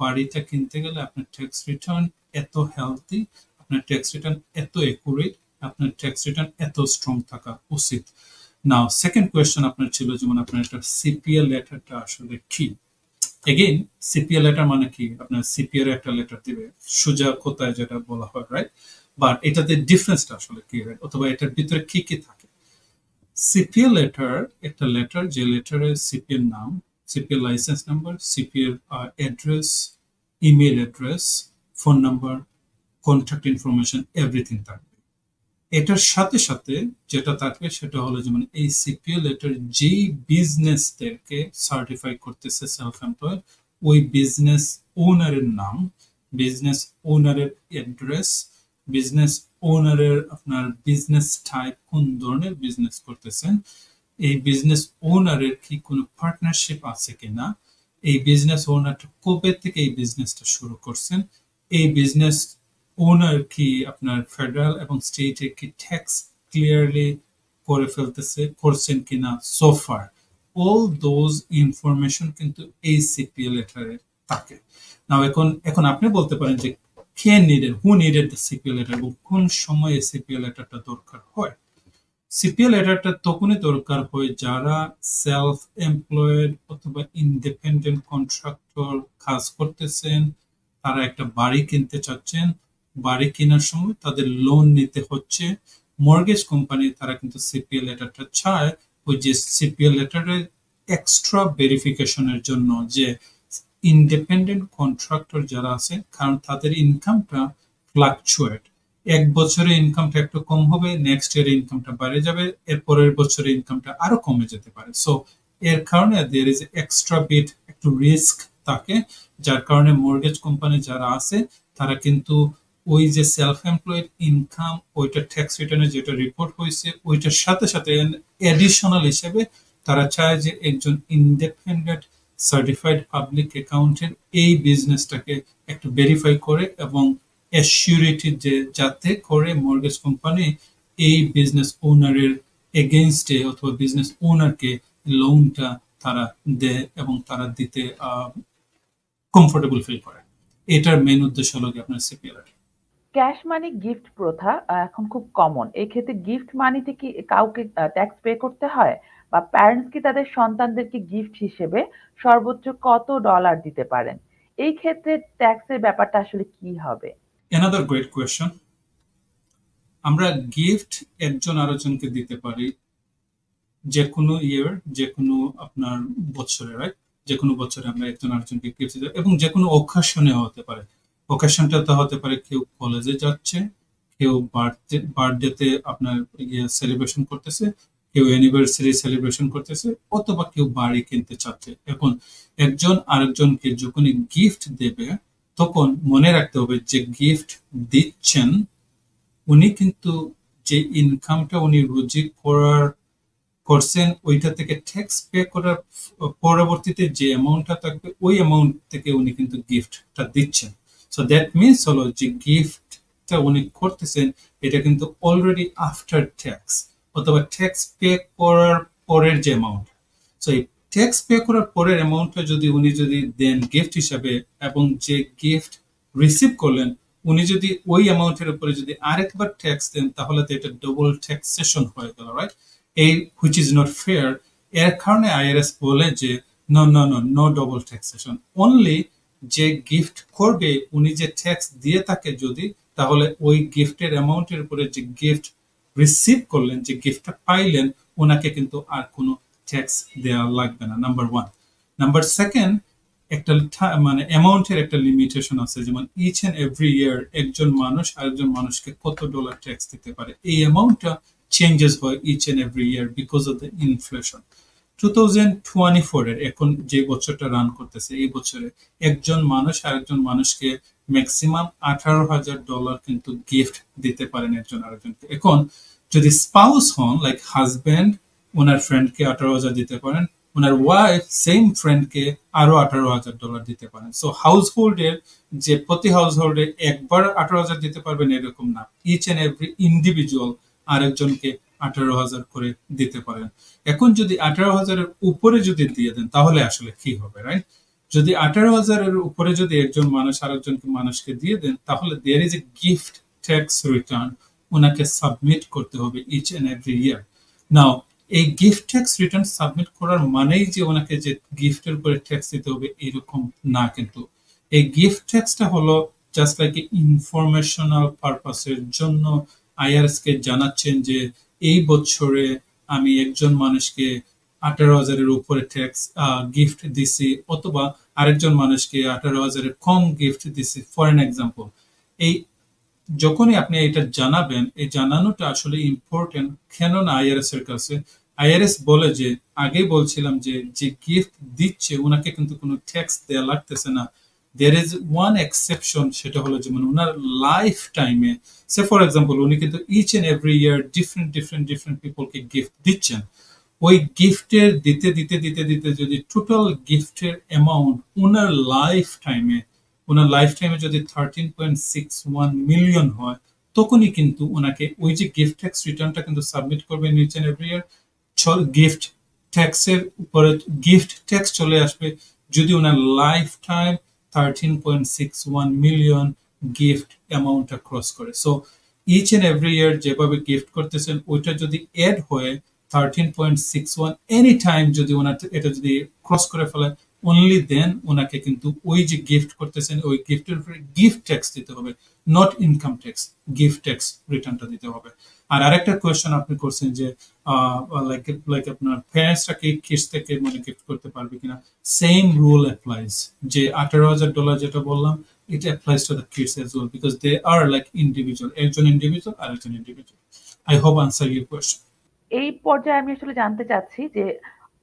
বাড়িটা কিনতে গেলে আপনার ট্যাক্স রিটার্ন এত হেলদি, আপনার ট্যাক্স রিটার্ন এত একুরেট, আপনার ট্যাক্স রিটার্ন এত স্ট্রং থাকা উচিত। নাও সেকেন্ড কোয়েশ্চেন আপনার ছিল যেমন আপনার একটা সিপিএল লেটারটা আসলে কি। এগেইন সিপিএল লেটার মানে কি, আপনার সিপিএল একটা লেটার দিবে সোজা কোথায় যেটা বলা হয়, রাইট? বাট এটাতে ডিফারেন্সটা আসলে কি, রাইট? অথবা এটার ভিতরে কি কি থাকে। সিপিএল লেটার একটা লেটার, যে লেটারে সিপিএল নাম, CPL licence number, CPL address, email address, phone number, contact information, everything থাকবে। এটার সাথে সাথে যেটা থাকবে সেটা হলো যেমন এই সিপিএল লেটার যেই বিজনেসদেরকে সার্টিফাই করতেছে সেলফ এমপ্লয়েড, ওই বিজনেস ওনারের নাম, বিজনেস ওনারের অ্যাড্রেস, বিজনেস ওনারের আপনার বিজনেস টাইপ, কোন ধরনের বিজনেস করতেছেন, এই বিজনেস ওনারের কি কোনো পার্টনারশিপ আছে কিনা, এই বিজনেস ওনারটা কবে থেকে এই বিজনেসটা শুরু করছেন, এই বিজনেস ওনার কি আপনার ফেডারেল এবং স্টেটে কি ট্যাক্স ক্লিয়ারলি করে ফেলতেছে, করছেন কিনা সোফার, অল দোজ ইনফরমেশন কিন্তু এই সিপিএল লেটারে থাকে। নাও এখন আপনি বলতে পারেন যে কে needed, who needed the CPL letter, এবং কোন সময় এই সিপিএল লেটারটা দরকার হয়। সিপিএল লেটারটা তখনই দরকার হয় যারা সেলফ এমপ্লয়েড অথবা ইন্ডিপেন্ডেন্ট কন্ট্রাক্টর কাজ করতেছেন, তারা একটা বাড়ি কিনতে চাচ্ছেন, বাড়ি কেনার সময় তাদের লোন নিতে হচ্ছে, মর্গেজ কোম্পানি তারা কিন্তু সিপিএল লেটারটা চায় ওই যে সিপিএল লেটারের এক্সট্রা ভেরিফিকেশনের জন্য যে ইন্ডিপেন্ডেন্ট কন্ট্রাক্টর যারা আছে, কারণ তাদের ইনকামটা ফ্লাকচুয়েট, এক বছরে ইনকামটা একটু কম হবে, নেক্সট ইয়ার ইনকামটা বেড়ে যাবে, এর পরের বছরে ইনকামটা আরো কমে যেতে পারে। সো এর কারণে দের ইজ এক্সট্রা বিট, একটু রিস্ক থাকে, যার কারণে মর্গেজ কোম্পানি যারা আছে তারা কিন্তু ওই যে সেলফ এমপ্লয়েড ইনকাম ওইটা ট্যাক্স রিটার্নে যেটা রিপোর্ট হয়েছে ওইটার সাথে সাথে অ্যাডিশনাল হিসেবে তারা চায় যে একজন ইন্ডিপেন্ডেন্ট সার্টিফাইড পাবলিক অ্যাকাউন্টেন্ট এই বিজনেসটাকে একটু ভেরিফাই করে এবং অ্যাসিউরিটি যে যাতে করে মর্গেজ কোম্পানি এই বিজনেস ওনারের এগেইনস্টে অথবা বিজনেস ওনারকে লোনটা তারা দেয় এবং তারা দিতে কমফোর্টেবল ফিল করে। এটার মেইন উদ্দেশ্য হলো কি আপনার সিপিএল। ক্যাশ মানি গিফট প্রথা এখন খুব কমন। এক্ষেত্রে গিফট মানিতে কি কাউকে ট্যাক্স পে করতে হয়? বা প্যারেন্টস কি তাদের সন্তানদেরকে গিফট হিসেবে সর্বোচ্চ কত ডলার দিতে পারেন? এই ক্ষেত্রে ট্যাক্সের ব্যাপারটা আসলে কি হবে? Another great question. আমরা গিফট একজন আরেকজনকে দিতে পারি যে কোনো ইয়ার, যে কোনো আপনার বছরে, রাইট? যে কোনো বছরে আমরা একজন আরেকজনকে গিফট দিতে, এবং যে কোনো অকেশনে হতে পারে। অকেশনটা তো হতে পারে কেউ কলেজে যাচ্ছে, কেউ বার্থডেতে আপনার ইয়ে সেলিব্রেশন করতেছে, কেউ অ্যানিভার্সারি সেলিব্রেশন করতেছে, অথবা কেউ বাড়ি কিনতে চাচ্ছে। এখন একজন আরেকজনকে যখনই গিফট দেবে তখন মনে রাখতে হবে যে গিফট দিচ্ছেন উনি কিন্তু যে ইনকামটা উনি রুজি করছেন ওইটা থেকে ট্যাক্স পে করার পরবর্তীতে যে অ্যামাউন্টটা থাকবে ওই অ্যামাউন্ট থেকে উনি কিন্তু গিফটটা দিচ্ছেন। সো দ্যাট মিনস হলো যে গিফটটা উনি করতেছেন এটা কিন্তু অলরেডি আফটার ট্যাক্স, অথবা ট্যাক্স পে করার পরের যে অ্যামাউন্ট। সো এই ট্যাক্স পে করার পরের অ্যামাউন্টটা যদি উনি যদি দেন গিফট হিসাবে, এবং যে গিফট রিসিভ করলেন উনি যদি ওই অ্যামাউন্টের উপরে যদি আরেকবার ট্যাক্স দেন তাহলে তো এটা ডবল ট্যাক্সেশন হয়ে গেল, রাইট? এই হুইচ ইজ নট ফেয়ার। এর কারণে আইআরএস বলে যে নো ডবল ট্যাক্সেশন। অনলি যে গিফট করবে উনি যে ট্যাক্স দিয়ে থাকে যদি, তাহলে ওই গিফটের অ্যামাউন্টের উপরে যে গিফট রিসিভ করলেন, যে গিফটটা পাইলেন, ওনাকে কিন্তু আর কোনো ট্যাক্স দেওয়া লাগবে না, নাম্বার ওয়ান। নাম্বার সেকেন্ড, একটা মানে অ্যামাউন্টের একটা লিমিটেশন আছে, যেমন ইচ এন্ড এভরি ইয়ার একজন মানুষ আরেকজন মানুষকে কত ডলার ট্যাক্স দিতে পারে, এই অ্যামাউন্টটা চেঞ্জেস হয় each and every year because of the inflation. 2024 এর এখন যে বছরটা রান করতেছে, এই বছরে একজন মানুষ আরেকজন মানুষকে ম্যাক্সিমাম $18,000 কিন্তু গিফট দিতে পারেন একজন আরেকজনকে। এখন যদি স্পাউস হন, লাইক হাজব্যান্ড ওনার ফ্রেন্ডকে 18,000 দিতে পারেন, ওনার ওয়াইফ সেম ফ্রেন্ডকে আরো $18,000 দিতে পারেন। সো হাউস হোল্ডের যে প্রতি হাউস হোল্ডে একবার 18,000 দিতে পারবেন এরকম না, ইচ এন্ড এভরি ইন্ডিভিজুয়াল আরেকজনকে 18,000 করে দিতে পারেন। এখন যদি 18,000-এর উপরে যদি দিয়ে দেন তাহলে আসলে কি হবে, রাইট? যদি 18,000-এর উপরে যদি একজন মানুষ আরেকজনকে মানুষকে দিয়ে দেন তাহলে there is a gift tax return ওনাকে সাবমিট করতে হবে each and every year. Now এই গিফট ট্যাক্স রিটার্ন সাবমিট করার মানেই যে ওনাকে যে গিফটের উপরে ট্যাক্স দিতে হবে এরকম না, কিন্তু এই গিফট ট্যাক্সটা হলো জাস্ট লাইক ইনফরমেশনাল পারপাসের জন্য আইআরএস কে জানাচ্ছেন যে এই বছরে আমি একজন মানুষকে 18,000-এর উপরে ট্যাক্স গিফট দিছি, অথবা আরেকজন মানুষকে 18,000-এর কম গিফট দিছি, ফর এন এক্সাম্পল। এই যখনই আপনি এটা জানাবেন, এই জানানোটা আসলে ইম্পর্টেন্ট। কেননা আইআরএস এর কাছে আইআরএস বলে যে, আগেই বলছিলাম যে যে গিফট দিচ্ছে ওনাকে কিন্তু কোনো ট্যাক্স দেওয়া লাগতেছে না। there is one exception, সেটা হলো যেমন ওনার লাইফ টাইমে, সে ফর এক্সাম্পল উনি কিন্তু each and every year different পিপলকে গিফট দিচ্ছেন। ওই গিফটের দিতে দিতে দিতে দিতে যদি টোটাল গিফটের অ্যামাউন্ট ওনার লাইফ টাইমে যদি 13.61 মিলিয়ন হয়, তখনই কিন্তু ওনাকে ওই যে গিফট ট্যাক্স রিটার্নটা কিন্তু সাবমিট করবে each and every year. Gift ট্যাক্সের উপরে গিফট ট্যাক্স চলে আসবে যদি ওনার লাইফ টাইম 13.61 মিলিয়ন গিফট অ্যামাউন্টটা ক্রস করে। So each and every year যেভাবে গিফট করতেছেন ওইটা যদি এড হয়ে 13.61 এনি টাইম যদি ওনার এটা যদি ক্রস করে ফেলে, অনলি দেন ওনাকে কিন্তু ওই যে গিফট করতেছেন ওই গিফটের উপরে গিফট ট্যাক্স দিতে হবে, not income tax, gift tax রিটার্নটা দিতে হবে। আর আরেকটা কোয়েশ্চেন আপনি করছেন যে লাইক আপনার প্যারেন্টসরা কি কিডস থেকে মানে গিফট করতে পারবে কিনা। সেম রুল অ্যাপ্লাইজ, যে $18,000 যেটা বললাম it applies to the kids as well because they are like individual, একজন ইন্ডিভিজুয়াল আর একজন individual. I hope answer your question. এই পর্যায়ে আমি আসলে জানতে চাচ্ছি যে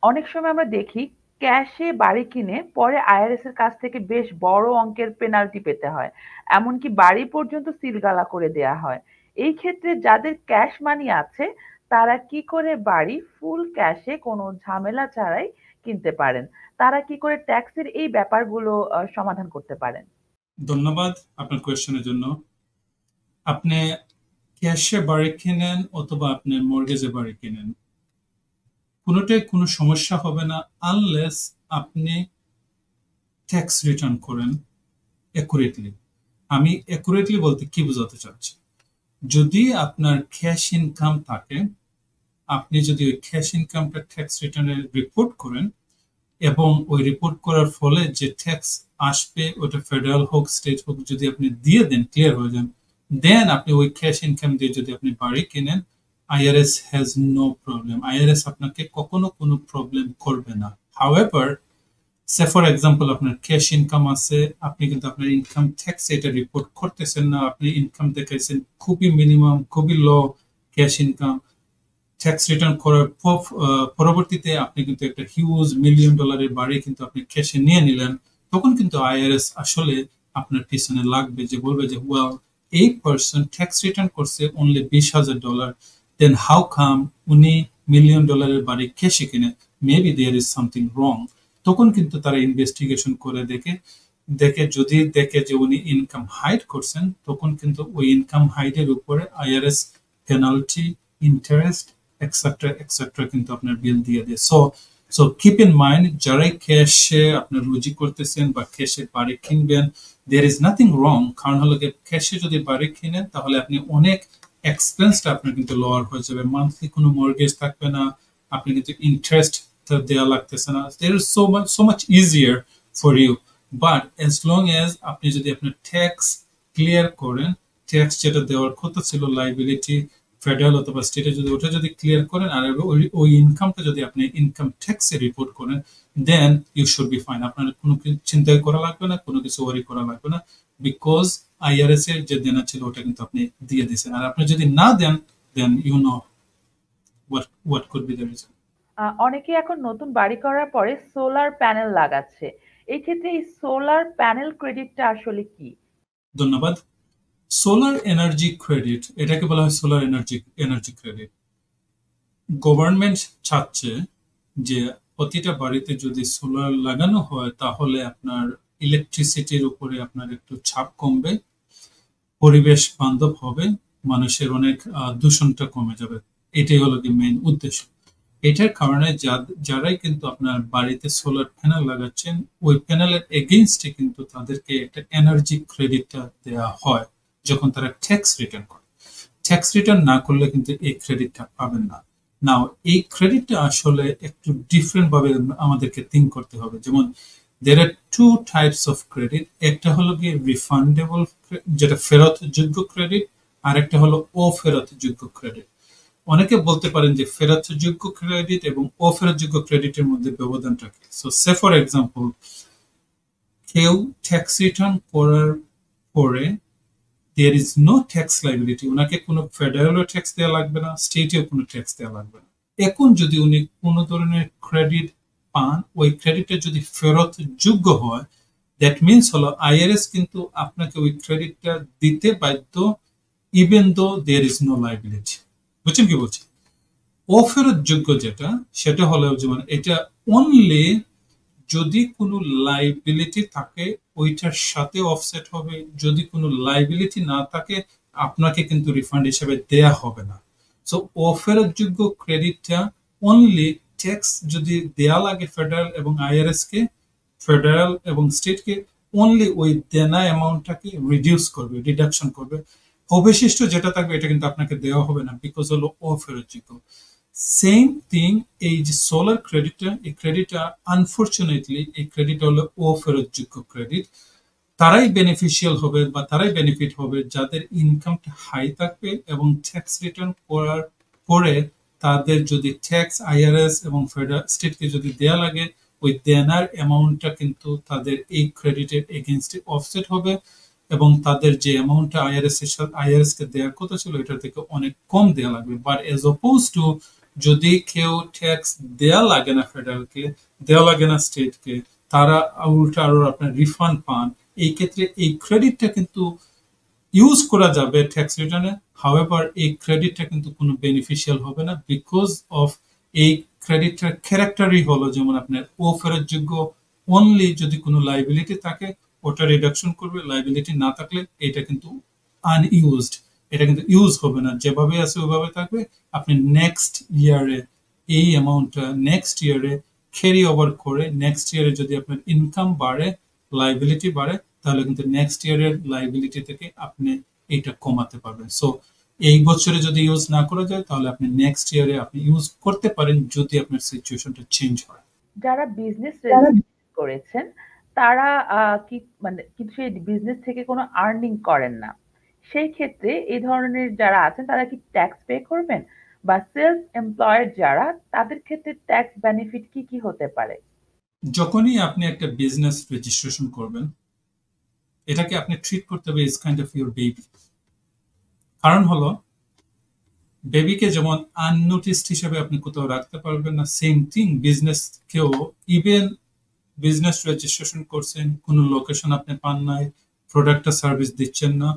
অনেক সময় আমরা দেখি ক্যাশে বাড়ি কিনে পরে আইআরএস এর কাছ থেকে বেশ বড় অঙ্কের পেনাল্টি পেতে হয়, এমনকি বাড়ি পর্যন্ত সিলগালা করে দেয়া হয়। এই ক্ষেত্রে যাদের ক্যাশ মানি আছে তারা কি করে বাড়ি ফুল ক্যাশে কোনো ঝামেলা ছাড়াই কিনতে পারেন? তারা কি করে ট্যাক্সের এই ব্যাপারগুলো সমাধান করতে পারেন? ধন্যবাদ আপনার কোয়েশ্চেনের জন্য। আপনি ক্যাশে বাড়ি কিনেন অথবা আপনি মর্গেজে বাড়ি কিনেন, কোনোটাই কোনো সমস্যা হবে না আনলেস আপনি ট্যাক্স রিটার্ন করেন অ্যাকুরেটলি। আমি অ্যাকুরেটলি বলতে কি বোঝাতে চাচ্ছি, যদি আপনার ক্যাশ ইনকাম থাকে, আপনি যদি ওই ক্যাশ ইনকামটা ট্যাক্স রিটার্নে রিপোর্ট করেন এবং ওই রিপোর্ট করার ফলে যে ট্যাক্স আসবে ওটা ফেডারেল হোক স্টেট হোক যদি আপনি দিয়ে দেন, ক্লিয়ার হয়ে যান, দেন আপনি ওই ক্যাশ ইনকাম দিয়ে যদি আপনি বাড়ি কিনেন, IRS has no problem. IRS আপনাকে কখনো কোনো প্রবলেম করবে না। হাউএভার, সে ফর এক্সাম্পল আপনার ক্যাশ ইনকাম আছে, আপনি কিন্তু আপনার ইনকাম ট্যাক্স এটা রিপোর্ট করতেছেন না, আপনি ইনকাম দেখাইছেন খুবই মিনিমাম, খুবই লো ক্যাশ ইনকাম, ট্যাক্স রিটার্ন করার পরবর্তীতে আপনি কিন্তু একটা হিউজ $1,000,000 বাড়ি কিন্তু আপনি ক্যাশে নিয়ে নিলেন, তখন কিন্তু আইআরএস আসলে আপনার পিছনে লাগবে, যে বলবে যে ওয়েল, এই পার্সন ট্যাক্স রিটার্ন করছে অনলি $20,000, দেন হাউ কাম উনি $1,000,000 বাড়ি ক্যাশে কিনে, maybe there is something wrong. তখন কিন্তু তারা ইনভেস্টিগেশন করে দেখে যদি দেখে যে উনি ইনকাম হাইড করছেন, তখন কিন্তু ওই ইনকাম হাইডের উপরে IRS penalty, interest etcetera etcetera কিন্তু আপনার বিল দিয়ে দেয়। সো কিপ ইন মাইন্ড, যারাই ক্যাশে আপনার রুজি করতেছেন বা ক্যাশে বাড়ি কিনবেন, দেয়ার ইজ নাথিং রং। কারণ হলো ক্যাশে যদি বাড়ি কিনেন তাহলে আপনি অনেক এক্সপেন্সটা আপনার কিন্তু লোয়ার হয়ে যাবে, মান্থলি কোনো মর্গেজ থাকবে না, আপনি কিন্তু ইন্টারেস্ট দেওয়া লাগতেছে না, there is so much easier for you. But as long as আপনি যদি আপনার ট্যাক্স ক্লিয়ার করেন, ট্যাক্স যেটা দেওয়ার কথা ছিল লাইবিলিটি ফেডারেল অথবা স্টেটে, যদি ওটা যদি ক্লিয়ার করেন আর ওই ইনকামটা যদি আপনি ইনকাম ট্যাক্সে রিপোর্ট করেন, then you should be fine. আপনার কোনো চিন্তাই করা লাগবে না, কোনো কিছু ওয়ারি করা লাগবে না, বিকজ আইআরএস এর যে দেনা ছিল ওটা কিন্তু আপনি দিয়ে দিয়েছেন। আর আপনি যদি না দেন, then you know what could be the reason. অনেকে এখন নতুন বাড়ি করার পরে সোলার প্যানেল লাগাচ্ছে। এই ক্ষেত্রে এই সোলার প্যানেল ক্রেডিটটা আসলে কি? ধন্যবাদ। সোলার এনার্জি ক্রেডিট, এটাকে বলা হয় সোলার এনার্জি ক্রেডিট। গভর্নমেন্ট চাচ্ছে যে প্রতিটা বাড়িতে যদি সোলার লাগানো হয় তাহলে আপনার ইলেকট্রিসিটির উপরে আপনার একটু চাপ কমবে, পরিবেশ বান্ধব হবে, মানুষের অনেক দূষণটা কমে যাবে। এটাই হলো কি মেইন উদ্দেশ্য। এটার কারণে যারাই কিন্তু আপনার বাড়িতে সোলার প্যানেল লাগাচ্ছেন, ওই প্যানেলের এগেইনস্টে কিন্তু তাদেরকে একটা এনার্জি ক্রেডিটটা দেওয়া হয় যখন তারা ট্যাক্স রিটার্ন করে। ট্যাক্স রিটার্ন না করলে কিন্তু এই ক্রেডিটটা পাবেন না। নাও এই ক্রেডিটটা আসলে একটু ডিফারেন্ট ভাবে আমাদেরকে থিঙ্ক করতে হবে। যেমন there are two types of credit, একটা হলো কি রিফান্ডেবল, যেটা ফেরতযোগ্য ক্রেডিট, আর একটা হলো অফেরতযোগ্য ক্রেডিট। অনেকে বলতে পারেন যে ফেরতযোগ্য ক্রেডিট এবং অফেরতযোগ্য ক্রেডিটের মধ্যে ব্যবধানটা কি। সো সে ফর এক্সাম্পল, কেউ ট্যাক্স রিটার্ন করার পরে there is no tax liability, ওনাকে কোনো ফেডারেলও ট্যাক্স দেওয়া লাগবে না, স্টেটেও কোনো ট্যাক্স দেওয়া লাগবে না। এখন যদি উনি কোনো ধরনের ক্রেডিট পান, ওই ক্রেডিটটা যদি ফেরত যোগ্য হয়, দ্যাট মিনস হলো আইআরএস কিন্তু আপনাকে ওই ক্রেডিটটা দিতে বাধ্য, even though there is no liability. বুঝছেন কি বলছি? অফেরত যোগ্য যেটা, সেটা হলো যেমন এটা অনলি যদি কোনো লাইবিলিটি থাকে ওইটার সাথে অফসেট হবে, যদি কোনো লাইবিলিটি না থাকে আপনাকে কিন্তু রিফান্ড হিসেবে দেয়া হবে না। সো অফেরতযোগ্য ক্রেডিটটা অনলি ট্যাক্স যদি দেয়া লাগে ফেডারেল এবং আইআরএস কে, ফেডারেল এবং স্টেটকে, অনলি ওই দেনা অ্যামাউন্টটাকে রিডিউস করবে, রিডাকশন করবে, অবশিষ্ট যেটা থাকবে এটা কিন্তু আপনাকে দেওয়া হবে না, বিকজ হলো অফেরতযোগ্য। সেম থিং এই যে সোলার ক্রেডিটটা, এই ক্রেডিটটা আনফরচুনেটলি এই ক্রেডিট হলো অফেরতযোগ্য ক্রেডিট। তারাই বেনিফিশিয়াল হবে বা তারাই বেনিফিট হবে যাদের ইনকামটা হাই থাকবে এবং ট্যাক্স রিটার্ন করার পরে তাদের যদি ট্যাক্স আইআরএস এবং ফেডারেল স্টেটকে যদি দেয়া লাগে, ওই দেনার অ্যামাউন্টটা কিন্তু তাদের এই ক্রেডিটের এগেইনস্টে অফসেট হবে এবং তাদের যে অ্যামাউন্টটা আইআরএস কে দেওয়ার কথা ছিল এটার থেকে অনেক কম দেওয়া লাগবে। বাট এজ অপোজ টু যদি কেউ ট্যাক্স দেয়া লাগে না ফেডারেলকে, দেওয়া লাগে না স্টেটকে, তারা উল্টা আরো আপনার রিফান্ড পান, এই ক্ষেত্রে এই ক্রেডিটটা কিন্তু ইউজ করা যাবে ট্যাক্স রিটার্নে। হাউএভার এই ক্রেডিটটা কিন্তু কোনো বেনিফিশিয়াল হবে না, বিকজ অফ এই ক্রেডিটটার ক্যারেক্টারই হলো যেমন আপনার অফেরতযোগ্য, অনলি যদি কোনো লাইবিলিটি থাকে ওটা রিডাকশন করবে, লাইবিলিটি না থাকলে এটা কিন্তু আনইউজড, এটা কিন্তু ইউজ হবে না, যেভাবে আছে ওইভাবে থাকবে। আপনি নেক্সট ইয়ারে এই অ্যামাউন্টটা নেক্সট ইয়ারে ক্যারি ওভার করে নেক্সট ইয়ারে যদি আপনার ইনকাম বাড়ে, লাইবিলিটি বাড়ে, তাহলে কিন্তু নেক্সট ইয়ারের লাইবিলিটি থেকে আপনি এইটা কমাতে পারবেন। সো এই বছরে যদি ইউজ না করা যায় তাহলে আপনি নেক্সট ইয়ারে আপনি ইউজ করতে পারেন যদি আপনার সিচুয়েশনটা চেঞ্জ হয়। যারা বিজনেস রেজিস্ট্রেশন করেছেন তারা কি মানে কিন্তু সেই বিজনেস থেকে কোনো আর্নিং করেন না, সেই ক্ষেত্রে এই ধরনের যারা আছেন তারা কি ট্যাক্স পে করবেন? বা সেলফ এমপ্লয়েড যারা, তাদের ক্ষেত্রে ট্যাক্স বেনিফিট কি কি হতে পারে? যখনই আপনি একটা বিজনেস রেজিস্ট্রেশন করবেন, এটাকে আপনি ট্রিট করতে হবে is kind of your baby. কারণ হলো বেবিকে যেমন আননোটিসড হিসেবে আপনি কোথাও রাখতে পারবেন না, সেম থিং বিজনেস কেও। ইভেন বিজনেস রেজিস্ট্রেশন করছেন, কোনো লোকেশন আপনি পান নাই, প্রোডাক্টটা সার্ভিস দিচ্ছেন না,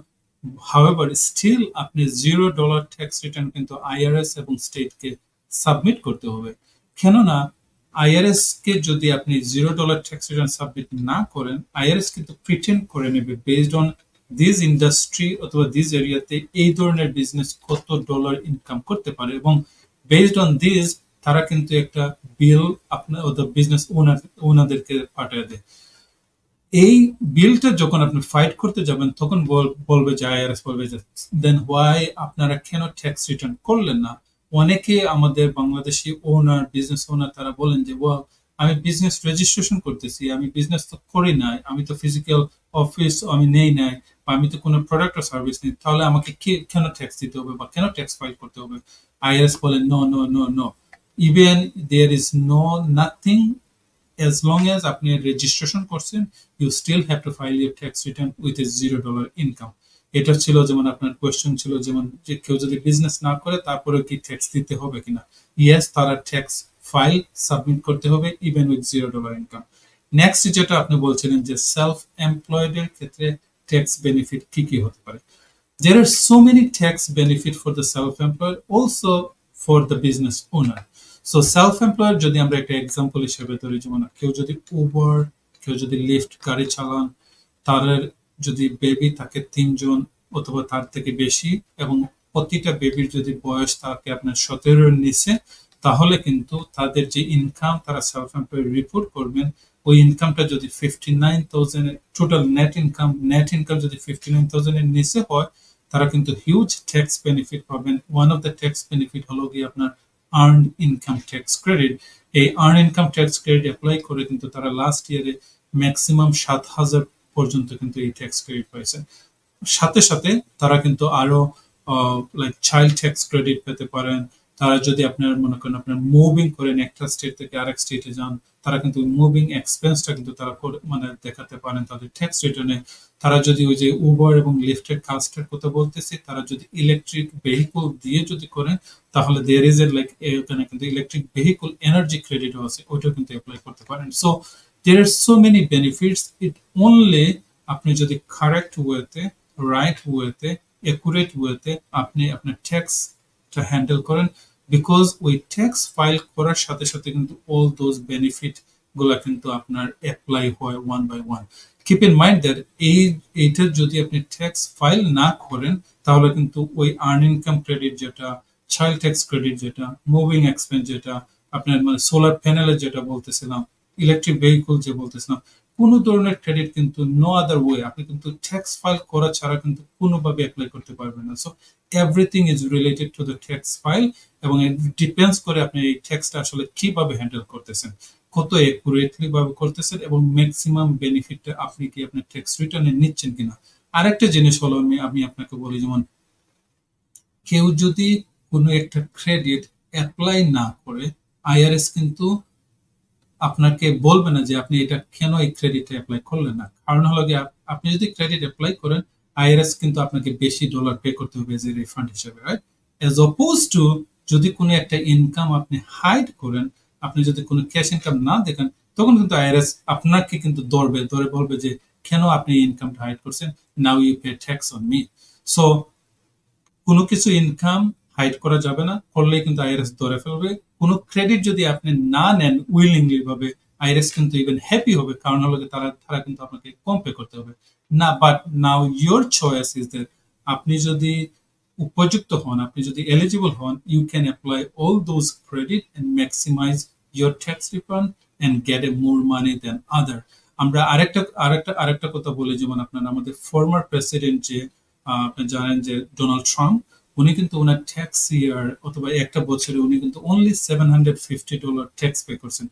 হাউএভার স্টিল আপনি $0 ট্যাক্স রিটার্ন কিন্তু আইআরএস এবং স্টেটকে সাবমিট করতে হবে। কেননা আইআরএস কে যদি আপনি $0 ট্যাক্স রিটার্ন সাবমিট না করেন, আইআরএস কিন্তু প্রিটেন্ড করে নেবে বেসড অন দিস ইন্ডাস্ট্রি অথবা দিস এরিয়াতে এই ধরনের বিজনেস কত ডলার ইনকাম করতে পারে, এবং বেসড অন দিস তারা কিন্তু একটা বিল আপনার বিজনেস ওনাদেরকে পাঠিয়ে দেয়। এই বিলটা যখন আপনি ফাইট করতে যাবেন তখন বলবে যে আইআরএস বলবে যে দেন হোয়াই আপনারা কেন ট্যাক্স রিটার্ন করলেন না। অনেকে আমাদের বাংলাদেশি ওনার বিজনেস ওনার তারা বলেন যে আমি বিজনেস রেজিস্ট্রেশন করতেছি, আমি বিজনেস তো করি নাই, আমি তো ফিজিক্যাল অফিস আমি নেই নাই, বা আমি তো কোনো প্রোডাক্ট ও সার্ভিস নেই, তাহলে আমাকে কেন ট্যাক্স দিতে হবে বা কেন ট্যাক্স ফাইল করতে হবে। আইআরএস বলে no no no no, even there is no nothing, as long as আপনি রেজিস্ট্রেশন করছেন you still have to file your tax return with a $0 income. এটা ছিল যেমন আপনার কোয়েশ্চেন ছিল যেমন যে কেউ যদি বিজনেস না করে তারপরে কি ট্যাক্স দিতে হবে কিনা। ইয়েস, তারা ট্যাক্স ফাইল সাবমিট করতে হবে ইভেন উইথ $0 ইনকাম। নেক্সট যেটা আপনি বলছিলেন যে সেলফ এমপ্লয়েড এর ক্ষেত্রে ট্যাক্স বেনিফিট কি কি হতে পারে। There are so many tax benefit for the self-employed, also for the business owner. So self employed যদি আমরা একটা এক্সাম্পল হিসেবে ধরি, যেমন কেউ যদি উবার, কেউ যদি লিফট গাড়ি চালান, তার যদি বেবি থাকে 3 জন অথবা তার থেকে বেশি, এবং প্রতিটা বেবির যদি বয়স থাকে আপনার 17-এর নিচে, তাহলে কিন্তু তাদের যে ইনকাম তারা সেলফ এমপ্লয়েড রিপোর্ট করবেন, ওই ইনকামটা যদি 59,000 টোটাল নেট ইনকাম যদি 59,000 এর নিচে হয়, তারা কিন্তু হিউজ ট্যাক্স বেনিফিট পাবেন। One of the tax benefit হলো গিয়ে আপনার আর্নড ইনকাম ট্যাক্স ক্রেডিট। এই earn income tax credit apply করে কিন্তু তারা লাস্ট ইয়ারে ম্যাক্সিমাম 7,000 পর্যন্ত কিন্তু এই ট্যাক্স ক্রেডিট পাইছে। সাথে সাথে তারা কিন্তু আরো লাইক চাইল্ড ট্যাক্স ক্রেডিট পেতে পারেন। তারা যদি আপনার মনে করেন আপনার মুভিং করেন একটা স্টেট থেকে আরেক স্টেটে যান, তারা কিন্তু মুভিং এক্সপেন্সটা কিন্তু তারা মানে দেখাতে পারেন তাদের ট্যাক্স রিটার্নে। তারা যদি ওই যে উবার এবং লিফটের কাজটার কথা বলতেছি, তারা যদি ইলেকট্রিক ভেহিকল দিয়ে যদি করেন তাহলে দেয়ার ইজ এ লাইক এখানে কিন্তু ইলেকট্রিক ভেহিকল এনার্জি ক্রেডিটও আছে, ওইটাও কিন্তু অ্যাপ্লাই করতে পারেন। So there are so many benefits, it only আপনি যদি কারেক্ট ওয়েতে, রাইট ওয়েতে, একুরেট ওয়েতে আপনি আপনার ট্যাক্সটা হ্যান্ডেল করেন, বিকজ ওই ট্যাক্স ফাইল করার সাথে সাথে কিন্তু অল দোজ বেনিফিট গুলা কিন্তু আপনার অ্যাপ্লাই হয় one by one. Keep in mind that এইটার যদি আপনি ট্যাক্স ফাইল না করেন তাহলে কিন্তু ওই আর্ন ইনকাম ক্রেডিট যেটা, চাইল্ড ট্যাক্স ক্রেডিট যেটা, মুভিং এক্সপেন্স যেটা, আপনার মানে সোলার প্যানেলের যেটা বলতেছিলাম, ইলেকট্রিক ভেহিকল যে বলতেছিলাম, কোনো ধরনের ক্রেডিট কিন্তু নো আদার ওয়ে আপনি কিন্তু ট্যাক্স ফাইল করা ছাড়া কিন্তু কোনোভাবে অ্যাপ্লাই করতে পারবেন না। So everything is related to the tax file, এবং ইট ডিপেন্ডস করে আপনি এই ট্যাক্সটা আসলে কিভাবে হ্যান্ডেল করতেছেন, কত একুরেটলি ভাবে করতেছেন, এবং ম্যাক্সিমাম বেনিফিটটা আপনি কি আপনার ট্যাক্স রিটার্নে নিচ্ছেন কিনা। আরেকটা জিনিস হলো আমি আপনাকে বলি, যেমন কেউ যদি কোনো একটা ক্রেডিট অ্যাপ্লাই না করে, আইআরএস কিন্তু আপনাকে বলবে না যে আপনি এটা কেন এই ক্রেডিট অ্যাপ্লাই করলেন না। কারণ হলো গিয়ে আপনি যদি ক্রেডিট অ্যাপ্লাই করেন, আইআরএস কিন্তু আপনাকে বেশি ডলার পে করতে হবে এজ এ রিফান্ড হিসেবে, রাইট? এজ অপোজ টু যদি কোনো একটা ইনকাম আপনি হাইড করেন, আপনি যদি কোনো ক্যাশ ইনকাম না দেখেন, তখন কিন্তু আইআরএস আপনাকে কিন্তু ধরে বলবে যে কেন আপনি ইনকামটা হাইড করছেন, now you pay tax on me. So কোনো কিছু ইনকাম হাইড করা যাবে না, করলেই কিন্তু আইআরএস ধরে ফেলবে। কোনো ক্রেডিট যদি আপনি না নেন উইলিংলি ভাবে, আইআরএস কিন্তু ইভেন হ্যাপি হবে, কারণ হলো তারা কিন্তু আপনাকে কম পে করতে হবে না। But now your choice is that আপনি যদি উপযুক্ত হন, আপনি যদি এলিজিবল হন, you can apply all those credit and maximize your tax refund and get a more money than other. আমরা আরেকটা কথা বলি, যেমন আপনার আমাদের ফর্মার প্রেসিডেন্ট যে আপনি জানেন যে ডোনাল্ড ট্রাম্প, উনি কিন্তু ওনার ট্যাক্স ইয়ার অথবা একটা বছরে উনি কিন্তু অনলি $750 ট্যাক্স পে করছেন।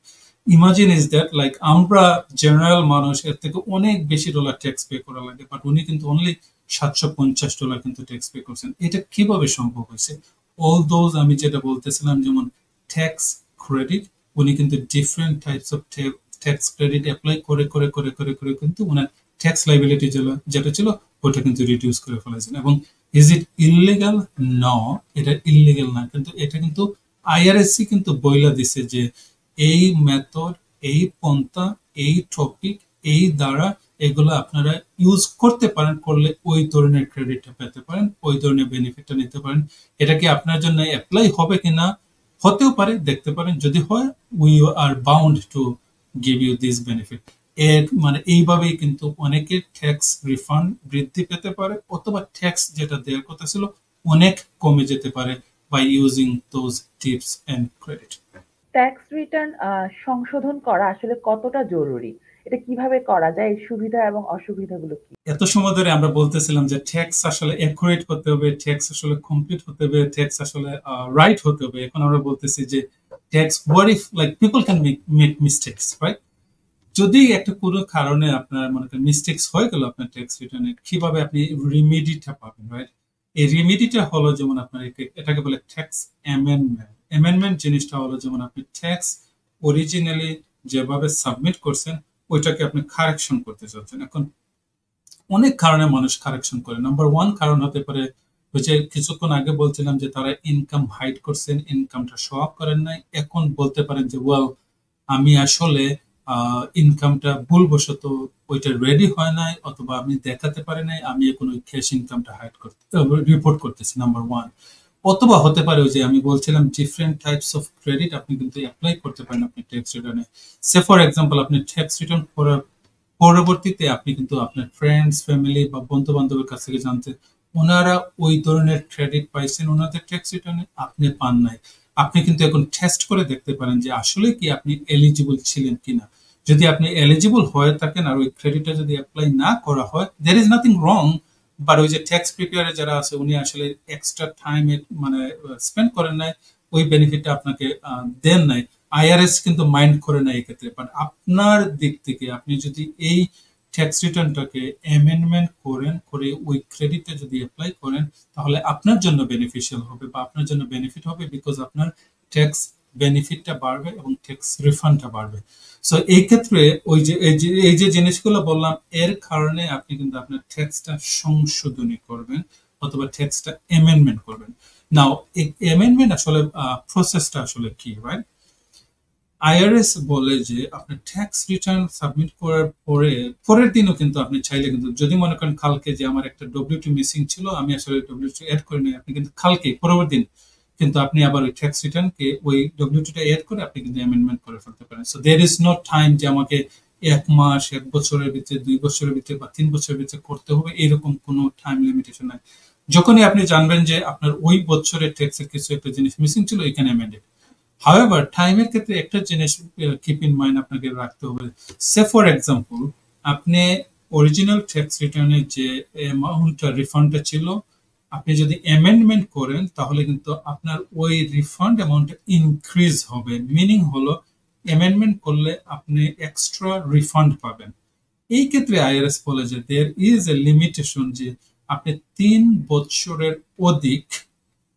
ইমাজিন ইজ দ্যাট, লাইক আমরা জেনারেল মানুষ এর থেকে অনেক বেশি ডলার ট্যাক্স পে করা লাগে, বাট উনি কিন্তু অনলি $750 কিন্তু ট্যাক্স পে করছেন। এটা কিভাবে সম্ভব হয়েছে? অল দোজ আমি যেটা বলতেছিলাম, যেমন ট্যাক্স ক্রেডিট, উনি কিন্তু different types of tax credit apply করে করে করে করে করে কিন্তু ওনার ট্যাক্স লাইবিলিটি যেটা ছিল ওটা কিন্তু রিডিউস করে ফেলেছেন। এবং ইজ ইট ইললিগাল? ন, এটা ইললিগাল না, কিন্তু এটা কিন্তু আইআরএসসি কিন্তু বইলা দিছে যে এই মেথড, এই পন্থা, এই টপিক, এই দ্বারা এগুলো আপনারা ইউজ করতে পারেন, করলে ওই ধরনের ক্রেডিটটা পেতে পারেন, ওই ধরনের বেনিফিটটা নিতে পারেন। এটা কি আপনার জন্য অ্যাপ্লাই হবে কিনা? হতেও পারে, দেখতে পারেন, যদি হয় we are bound to give you this benefit. এর মানে এইভাবেই কিন্তু অনেকের ট্যাক্স রিফান্ড বৃদ্ধি পেতে পারে, অথবা ট্যাক্স যেটা দেওয়ার কথা ছিল অনেক কমে যেতে পারে by using those tips and credit. Tax return সংশোধন করা আসলে কতটা জরুরি? এটা কিভাবে করা যায়? এর সুবিধা এবং অসুবিধাগুলো কি? এত সময় ধরে আমরা বলতেছিলাম যে ট্যাক্স আসলে অ্যাকুরেট হতে হবে, ট্যাক্স আসলে কমপ্লিট হতে হবে, ট্যাক্স আসলে রাইট হতে হবে। এখন আমরা বলতেছি যে tax, what if like people can make mistakes, right? যদি একটা কোনো কারণে আপনার মনে করেন মিস্টেকস হয়ে গেল আপনার ট্যাক্স রিটার্নে, কিভাবে আপনি রিমেডিটা পাবেন, রাইট? এই রিমেডিটা হলো যেমন আপনার এটাকে বলে ট্যাক্স অ্যামেন্ডমেন্ট। অ্যামেন্ডমেন্ট জিনিসটা হলো যেমন আপনি ট্যাক্স অরিজিনালি যেভাবে সাবমিট করছেন ওইটাকে আপনি কারেকশন করতে চাচ্ছেন। এখন অনেক কারণে মানুষ কারেকশন করে। নাম্বার ওয়ান কারণ হতে পারে, ওই যে কিছুক্ষণ আগে বলছিলাম যে তারা ইনকাম হাইড করছেন, ইনকামটা শো আপ করেন নাই। এখন বলতে পারেন যে ওয়েল, আমি আসলে ইনকামটা ভুলবশত ওইটা রেডি হয় নাই, অথবা আমি দেখাতে পারি নাই, আমি এখন ওই ক্যাশ ইনকামটা হাইড করতে রিপোর্ট করতেছি, নাম্বার ওয়ান। অথবা হতে পারে ওই যে আমি বলছিলাম ডিফারেন্ট টাইপস অফ ক্রেডিট আপনি কিন্তু অ্যাপ্লাই করতে পারেন আপনি ট্যাক্স রিটার্নে। সে ফর এক্সাম্পল, আপনি ট্যাক্স রিটার্ন করার পরবর্তীতে আপনি কিন্তু আপনার ফ্রেন্ডস, ফ্যামিলি বা বন্ধু বান্ধবের কাছ থেকে জানতে, ওনারা ওই ধরনের ক্রেডিট পাইছেন ওনাদের ট্যাক্স রিটার্নে, আপনি পান নাই। আপনি কিন্তু এখন টেস্ট করে দেখতে পারেন যে আসলে কি আপনি এলিজিবল ছিলেন কিনা। যদি আপনি এলিজিবল হয়ে থাকেন আর ওই ক্রেডিটটা যদি অ্যাপ্লাই না করা হয়, there is nothing wrong. But ওই যে ট্যাক্স প্রিপেয়ারে যারা আছে উনি আসলে এক্সট্রা টাইম মানে স্পেন্ড করেন নাই, ওই বেনিফিটটা আপনাকে দেন নাই, আইআরএস কিন্তু মাইন্ড করে না এই ক্ষেত্রে। বাট আপনার দিক থেকে আপনি যদি এই ট্যাক্স রিটার্নটাকে অ্যামেন্ডমেন্ট করেন, করে ওই ক্রেডিটটা যদি অ্যাপ্লাই করেন, তাহলে আপনার জন্য বেনিফিশিয়াল হবে বা আপনার জন্য বেনিফিট হবে, বিকজ আপনার ট্যাক্স বেনিফিটটা বাড়বে এবং ট্যাক্স রিফান্ডটা বাড়বে। সো এই ক্ষেত্রে ওই যে এই যে জিনিসগুলো বললাম, এর কারণে আপনি কিন্তু আপনার ট্যাক্সটা সংশোধনী করবেন অথবা ট্যাক্সটা অ্যামেন্ডমেন্ট করবেন। নাও এই অ্যামেন্ডমেন্ট আসলে প্রসেসটা আসলে কি, রাইট? আইআরএস বলে যে আপনার ট্যাক্স রিটার্ন সাবমিট করার পরের দিনও কিন্তু আপনি চাইলে কিন্তু, যদি মনে করেন কালকে যে আমার একটা ডব্লিউটি মিসিং ছিল, আমি আসলে ডব্লিউটি এড করে নিই, আপনি কিন্তু কালকে পরের দিন কিন্তু আপনি আবার ওই ট্যাক্স রিটার্নকে ওই ডব্লিউটিটা এড করে আপনি কিন্তু অ্যামেন্ডমেন্ট করে ফেলতে পারেন। So there is no time যে আমাকে 1 মাস, 1 বছরের ভিতরে, 2 বছরের ভিতরে বা 3 বছরের ভিতরে করতে হবে, এরকম কোনো টাইম লিমিটেশন নাই। যখনই আপনি জানবেন যে আপনার ওই বছরের ট্যাক্সের কিছু একটা জিনিস মিসিং ছিল, এখানে অ্যামেন্ড ইট। হাউএভার টাইমের ক্ষেত্রে একটা জিনিস কিপ ইন মাইন্ড আপনাকে রাখতে হবে। সে ফর এক্সাম্পল, আপনি অরিজিনাল ট্যাক্স রিটার্নের যে অ্যামাউন্টটা রিফান্ডটা ছিল, আপনি যদি অ্যামেন্ডমেন্ট করেন তাহলে কিন্তু আপনার ওই রিফান্ড অ্যামাউন্টটা ইনক্রিজ হবে। মিনিং হলো অ্যামেন্ডমেন্ট করলে আপনি এক্সট্রা রিফান্ড পাবেন। এই ক্ষেত্রে আইআরএস বলে যে দেয়ার ইজ এ লিমিটেশন, যে আপনি 3 বছরের অধিক,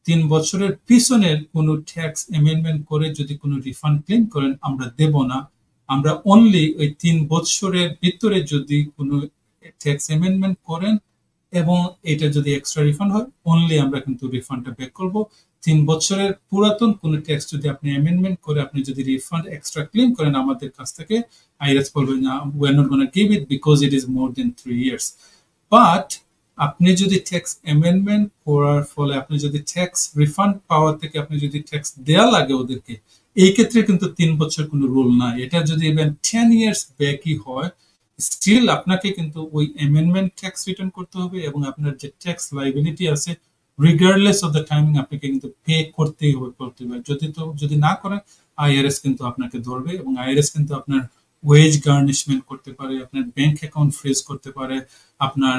3 বছরের পিছনের কোনো ট্যাক্স অ্যামেন্ডমেন্ট করে যদি কোনো রিফান্ড ক্লেম করেন, আমরা দেব না। আমরা অনলি ওই 3 বছরের ভিতরে যদি কোনো ট্যাক্স অ্যামেন্ডমেন্ট করেন এবং এটা যদি এক্সট্রা রিফান্ড হয়, অনলি আমরা কিন্তু রিফান্ডটা ব্যাক করব। 3 বছরের পুরাতন কোনো ট্যাক্স যদি আপনি অ্যামেন্ডমেন্ট করে আপনি যদি রিফান্ড এক্সট্রা ক্লেম করেন আমাদের কাছ থেকে, আইআরএস বলবে না, we are not gonna give it because it is more than 3 years. But আপনি যদি ট্যাক্স অ্যামেন্ডমেন্ট করার ফলে আপনি যদি ট্যাক্স রিফান্ড পাওয়ার থেকে আপনি যদি ট্যাক্স দেয়া লাগে ওদেরকে, এই ক্ষেত্রে কিন্তু 3 বছর কোনো রুল নাই। এটা যদি ইভেন 10 ইয়ার্স ব্যাকই হয়, স্টিল আপনাকে কিন্তু ওই অ্যামেন্ডমেন্ট ট্যাক্স রিটার্ন করতে হবে এবং আপনার যে ট্যাক্স লাইবিলিটি আছে রিগার্ডলেস অফ দ্য টাইমিং আপনাকে কিন্তু পে করতেই হবে যদি না করেন আইআরএস কিন্তু আপনাকে ধরবে এবং আইআরএস কিন্তু আপনার ওয়েজ গার্নিশমেন্ট করতে পারে, আপনার ব্যাংক অ্যাকাউন্ট ফ্রিজ করতে পারে, আপনার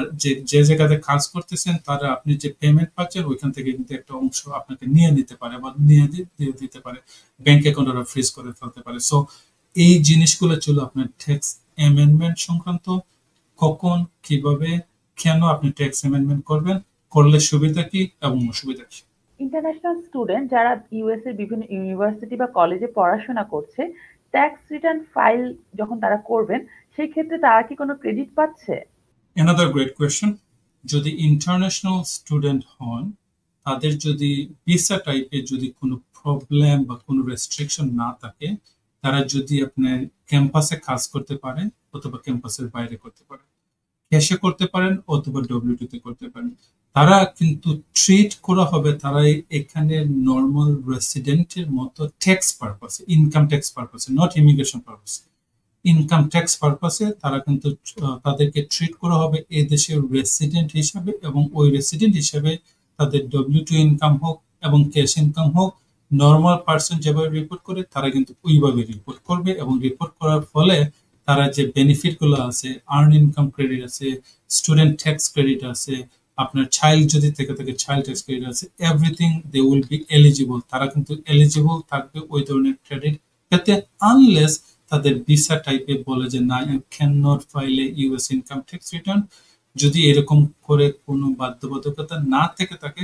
যে জায়গাতে কাজ করতেছেন তারা আপনি যে পেমেন্ট পাচ্ছেন ওইখান থেকে কিন্তু একটা অংশ আপনাকে নিয়ে নিতে পারে বা নিয়ে দিয়ে দিতে পারে, ব্যাংক অ্যাকাউন্ট ওরা ফ্রিজ করে ফেলতে পারে। সো এই জিনিসগুলো ছিল আপনার ট্যাক্স অ্যামেন্ডমেন্ট সংক্রান্ত। কখন, কিভাবে, কেন আপনি ট্যাক্স অ্যামেন্ডমেন্ট করবেন, করলে সুবিধা কি এবং অসুবিধা কি। ইন্টারন্যাশনাল স্টুডেন্ট যারা ইউএস এর বিভিন্ন ইউনিভার্সিটি বা কলেজে পড়াশোনা করছে, ট্যাক্স রিটার্ন ফাইল যখন তারা করবেন সেই ক্ষেত্রে তারা কি কোনো ক্রেডিট পাচ্ছে? Another great question. যদি ইন্টারন্যাশনাল স্টুডেন্ট হন, তাদের যদি ভিসা টাইপে যদি কোনো প্রবলেম বা কোনো রেস্ট্রিকশন না থাকে, তারা যদি আপনার ক্যাম্পাসে কাজ করতে পারে অথবা ক্যাম্পাসের বাইরে করতে পারে, ক্যাশে করতে পারেন অথবা ডব্লিউটি তে করতে পারেন, তারা কিন্তু ট্রিট করা হবে তারা এখানে নর্মাল রেসিডেন্টের মতো ট্যাক্স পারপাসে, ইনকাম ট্যাক্স পারপাসে, নট ইমিগ্রেশন পারপাসে। ইনকাম ট্যাক্স পারপাসে তারা কিন্তু তাদেরকে ট্রিট করা হবে এ দেশের রেসিডেন্ট হিসাবে, এবং ওই রেসিডেন্ট হিসাবে তাদের ডব্লিউ2 ইনকাম হোক এবং ক্যাশ ইনকাম হোক, নর্মাল পার্সন যেভাবে রিপোর্ট করে তারা কিন্তু ওইভাবে রিপোর্ট করবে, এবং রিপোর্ট করার ফলে তারা যে বেনিফিট গুলো আছে, আর্ন ইনকাম ক্রেডিট আছে, স্টুডেন্ট ট্যাক্স ক্রেডিট আছে, আপনার চাইল্ড যদি থেকে থাকে চাইল্ড ট্যাক্স ক্রেডিট আছে, everything they will be eligible. তারা কিন্তু এলিজিবল থাকবে ওই ধরনের ক্রেডিট পেতে, আনলেস তাদের ভিসা টাইপে বলে যে না, you can not file a US income tax return. যদি এরকম করে কোনো বাধ্যবাধকতা না থেকে থাকে,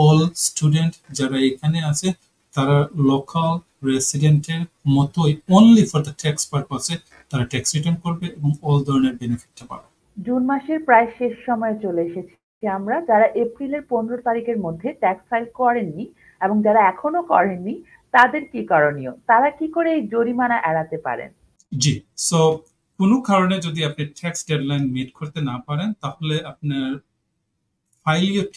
অল স্টুডেন্ট যারা এখানে আছে তারা লোকাল রেসিডেন্টের মতোই অনলি ফর দ্য ট্যাক্স পারপাসে তারা ট্যাক্স রিটার্ন করবে এবং অল ধরনের বেনিফিটটা পাবে। জুন মাসের প্রায় শেষ সময়ে চলে এসেছি আমরা। যারা এপ্রিলের 15 তারিখের মধ্যে ট্যাক্স ফাইল করেননি এবং যারা এখনো করেননি তাদের কি করণীয়? তারা কি করে এই জরিমানা এড়াতে পারেন? জি, সো কোনো কারণে যদি আপনি ট্যাক্স ডেডলাইন মিট করতে না পারেন, তাহলে আপনার ফাইল ইউর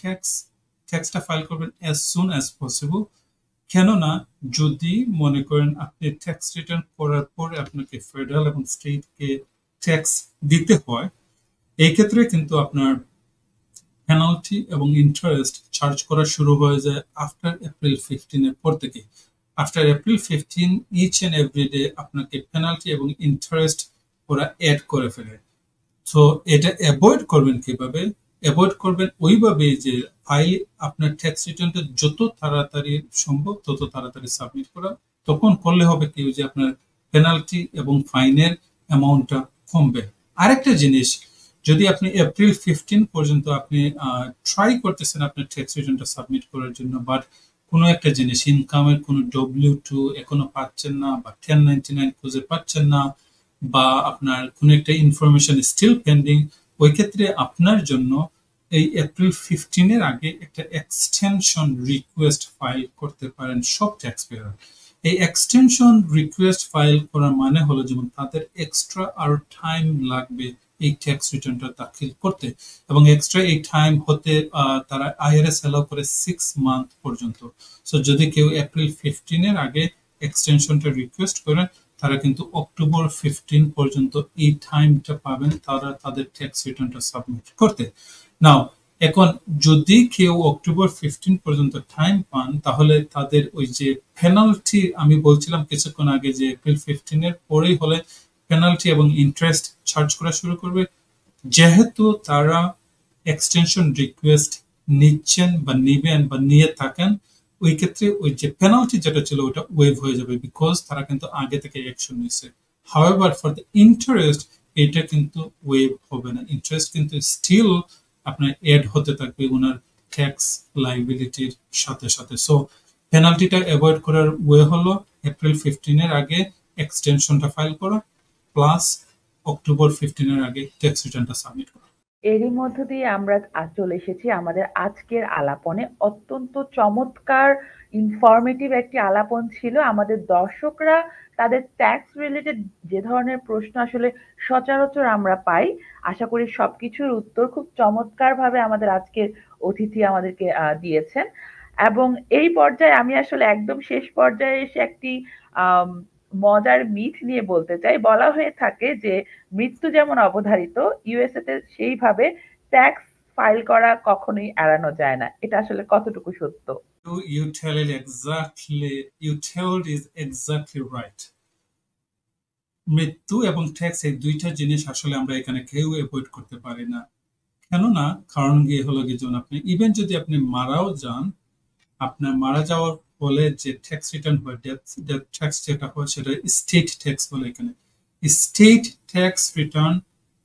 ট্যাক্সটা ফাইল করবেন অ্যাজ সুন অ্যাজ পসিবল। কেননা যদি মনে করেন আপনি ট্যাক্স রিটার্ন করার পরে আপনাকে ফেডারেল এবং স্টেটকে ট্যাক্স দিতে হয়, এই ক্ষেত্রে কিন্তু আপনার পেনাল্টি এবং ইন্টারেস্ট চার্জ করা শুরু হয়ে যায় আফটার এপ্রিল 15 এর পর থেকে। After April 15 each and every day আপনাকে পেনাল্টি এবং ইন্টারেস্ট ওরা অ্যাড করে ফেলে। সো এটা অ্যাভয়েড করবেন কিভাবে? অ্যাভয়েড করবেন ওইভাবে যে ফাইল আপনার ট্যাক্স রিটার্নটা যত তাড়াতাড়ি সম্ভব তত তাড়াতাড়ি সাবমিট করা। তখন করলে হবে কি যে আপনার পেনাল্টি এবং ফাইনের অ্যামাউন্টটা কমবে। আরেকটা জিনিস, যদি আপনি এপ্রিল 15 পর্যন্ত আপনি ট্রাই করতেছেন আপনার ট্যাক্স রিটার্নটা সাবমিট করার জন্য, বাট কোনো একটা জিনিস ইনকামের কোনো ডব্লিউ2 এখনো পাচ্ছেন না, বা 1099 খুঁজে পাচ্ছেন না, বা আপনার কোনো একটা ইনফরমেশন স্টিল পেন্ডিং, ওই ক্ষেত্রে আপনার জন্য এই এপ্রিল 15 এর আগে একটা এক্সটেনশন রিকোয়েস্ট ফাইল করতে পারেন সব ট্যাক্স পেয়ার। এই এক্সটেনশন রিকোয়েস্ট ফাইল করার মানে হলো যেমন তাদের এক্সট্রা আরো টাইম লাগবে এই ট্যাক্স রিটার্নটা দাখিল করতে, এবং এক্সট্রা এই টাইম হতে তারা আইআরএস এলাও করে 6 মান্থ পর্যন্ত। সো যদি কেউ এপ্রিল 15 এর আগে এক্সটেনশনটা রিকোয়েস্ট করেন, তারা কিন্তু অক্টোবর 15 পর্যন্ত এই টাইমটা পাবেন তারা তাদের ট্যাক্স রিটার্নটা সাবমিট করতে। নাও এখন যদি কেউ অক্টোবর 15 পর্যন্ত টাইম পান, তাহলে তাদের ওই যে পেনাল্টি আমি বলছিলাম কিছুক্ষণ আগে যে এপ্রিল 15 এর পরেই হলে পেনাল্টি এবং ইন্টারেস্ট চার্জ করা শুরু করবে। যেহেতু তারা এক্সটেনশন রিকোয়েস্ট নিচ্ছেন বা নিবেন বা নিয়ে থাকেন, ওই ক্ষেত্রে ওই যে পেনাল্টি যেটা ছিল ওটা ওয়েভ হয়ে যাবে, বিকজ তারা কিন্তু আগে থেকে অ্যাকশন নিচ্ছে। হাউএভার ফর দ্য ইন্টারেস্ট এটা কিন্তু ওয়েভ হবে না, ইন্টারেস্ট কিন্তু স্টিল আপনার এড হতে থাকবে ওনার ট্যাক্স লাইবিলিটির সাথে সাথে। সো পেনাল্টিটা অ্যাভয়েড করার ওয়ে হলো এপ্রিল 15 এর আগে এক্সটেনশনটা ফাইল করা, প্লাস অক্টোবর 15 এর আগে ট্যাক্স রিটার্নটা সাবমিট করা। এরই মধ্য দিয়ে আমরা চলে এসেছি আমাদের আজকের আলাপনে। অত্যন্ত চমৎকার ইনফরমেটিভ একটি আলাপন ছিল। আমাদের দর্শকরা তাদের ট্যাক্স রিলেটেড যে ধরনের প্রশ্ন আসলে সচরাচর আমরা পাই, আশা করি সবকিছুর উত্তর খুব চমৎকার ভাবে আমাদের আজকের অতিথি আমাদেরকে দিয়েছেন। এবং এই পর্যায়ে আমি আসলে একদম শেষ পর্যায়ে এসে একটি মজার মিথ নিয়ে বলতে চাই। বলা হয়ে থাকে যে মৃত্যু যেমন অবধারিত, ইউএসএ তে সেইভাবে ট্যাক্স ফাইল করা কখনোই এড়ানো যায় না, এটা আসলে কতটুকু সত্য? You told is exactly right. মৃত্যু এবং ট্যাক্স এই দুইটা জিনিস আসলে আমরা এখানে কেউ অ্যাভয়েড করতে পারি না। কেননা কারণ গিয়ে হলো কি, যেমন আপনি ইভেন যদি আপনি মারাও যান, আপনার মারা যাওয়ার ফলে যে ট্যাক্স রিটার্ন হয়, ডেথ ট্যাক্স যেটা হয় সেটা স্টেট ট্যাক্স বলে। এখানে স্টেট ট্যাক্স রিটার্ন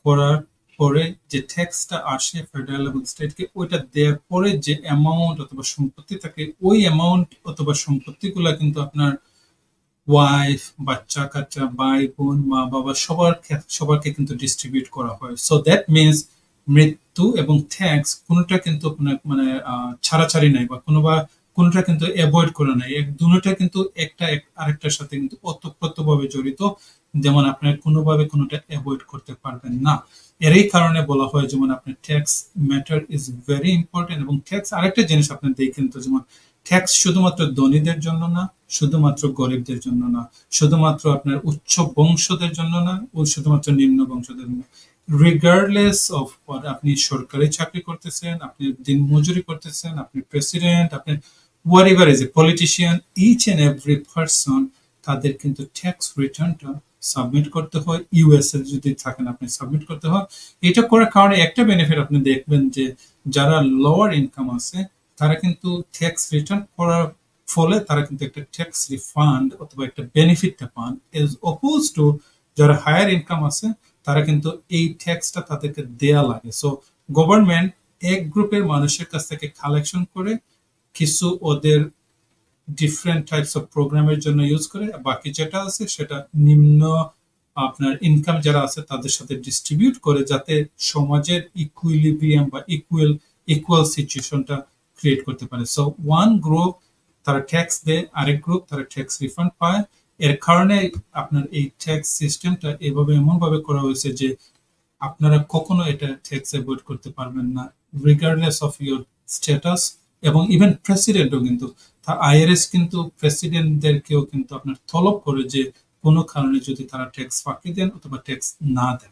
করার পরে যে ট্যাক্সটা আসে ফেডারেল এবং স্টেটকে, ওইটা দেওয়ার পরে যে অ্যামাউন্ট অথবা সম্পত্তি থাকে, ওই অ্যামাউন্ট অথবা সম্পত্তিগুলো কিন্তু আপনার ওয়াইফ, বাচ্চা কাচ্চা, ভাই বোন, মা বাবা সবারকে কিন্তু ডিস্ট্রিবিউট করা হয়। সো দ্যাট মিনস মৃত্যু এবং ট্যাক্স কোনোটা কিন্তু মানে ছাড়াছাড়ি নাই, বা কোনোটা কিন্তু অ্যাভয়েড করে নাই। দুটোটা কিন্তু একটা আরেকটার সাথে কিন্তু ওতপ্রোতভাবে জড়িত, যেমন আপনার কোনোভাবে কোনোটা অ্যাভয়েড করতে পারবেন না। এরই কারণে বলা হয় যেমন আপনার tax matter is very important. এবং ট্যাক্স আরেকটা জিনিস আপনি দেখেন তো, যেমন ট্যাক্স শুধুমাত্র ধনীদের জন্য না, শুধুমাত্র গরিবদের জন্য না, শুধুমাত্র আপনার উচ্চ বংশদের জন্য না, ও শুধুমাত্র নিম্ন বংশদের জন্য। রিগার্ডলেস অফ হোয়াট, আপনি সরকারি চাকরি করতেছেন, আপনি দিনমজুরি করতেছেন, আপনি প্রেসিডেন্ট, আপনি whatever is a politician, each and every person, তাদের কিন্তু ট্যাক্স রিটার্নটা সাবমিট করতে হয়। ইউএসএ যদি থাকেন আপনি সাবমিট করতে হয়। এটা করার কারণে একটা বেনিফিট আপনি দেখবেন যে যারা লোয়ার ইনকাম আছে তারা কিন্তু ট্যাক্স রিটার্ন করার ফলে তারা কিন্তু একটা ট্যাক্স রিফান্ড অথবা একটা বেনিফিটটা পান, এজ অপোজ টু যারা হায়ার ইনকাম আছে তারা কিন্তু এই ট্যাক্সটা তাদেরকে দেয়া লাগে। সো গভর্নমেন্ট এক গ্রুপের মানুষের কাছ থেকে কালেকশন করে কিছু ওদের ডিফারেন্ট টাইপস অফ প্রোগ্রামের জন্য ইউজ করে, বাকি যেটা আছে সেটা নিম্ন আপনার ইনকাম যারা আছে তাদের সাথে ডিস্ট্রিবিউট করে, যাতে সমাজের ইকুইলিব্রিয়াম বা ইকুয়াল সিচুয়েশনটা ক্রিয়েট করতে পারে। সো ওয়ান গ্রুপ তারা ট্যাক্স দেয়, আরেক গ্রুপ তারা ট্যাক্স রিফান্ড পায়। এর কারণে আপনার এই ট্যাক্স সিস্টেমটা এভাবে এমন ভাবে করা হয়েছে যে আপনারা কখনো এটা ট্যাক্স অ্যাভয়েড করতে পারবেন না, রিগার্ডলেস অফ ইউর স্ট্যাটাস। এবং ইভেন প্রেসিডেন্টও কিন্তু, আইআরএস কিন্তু প্রেসিডেন্টদেরকেও কিন্তু আপনার তলব করে যে কোনো কারণে যদি তারা ট্যাক্স ফাঁকি দেন অথবা ট্যাক্স না দেন।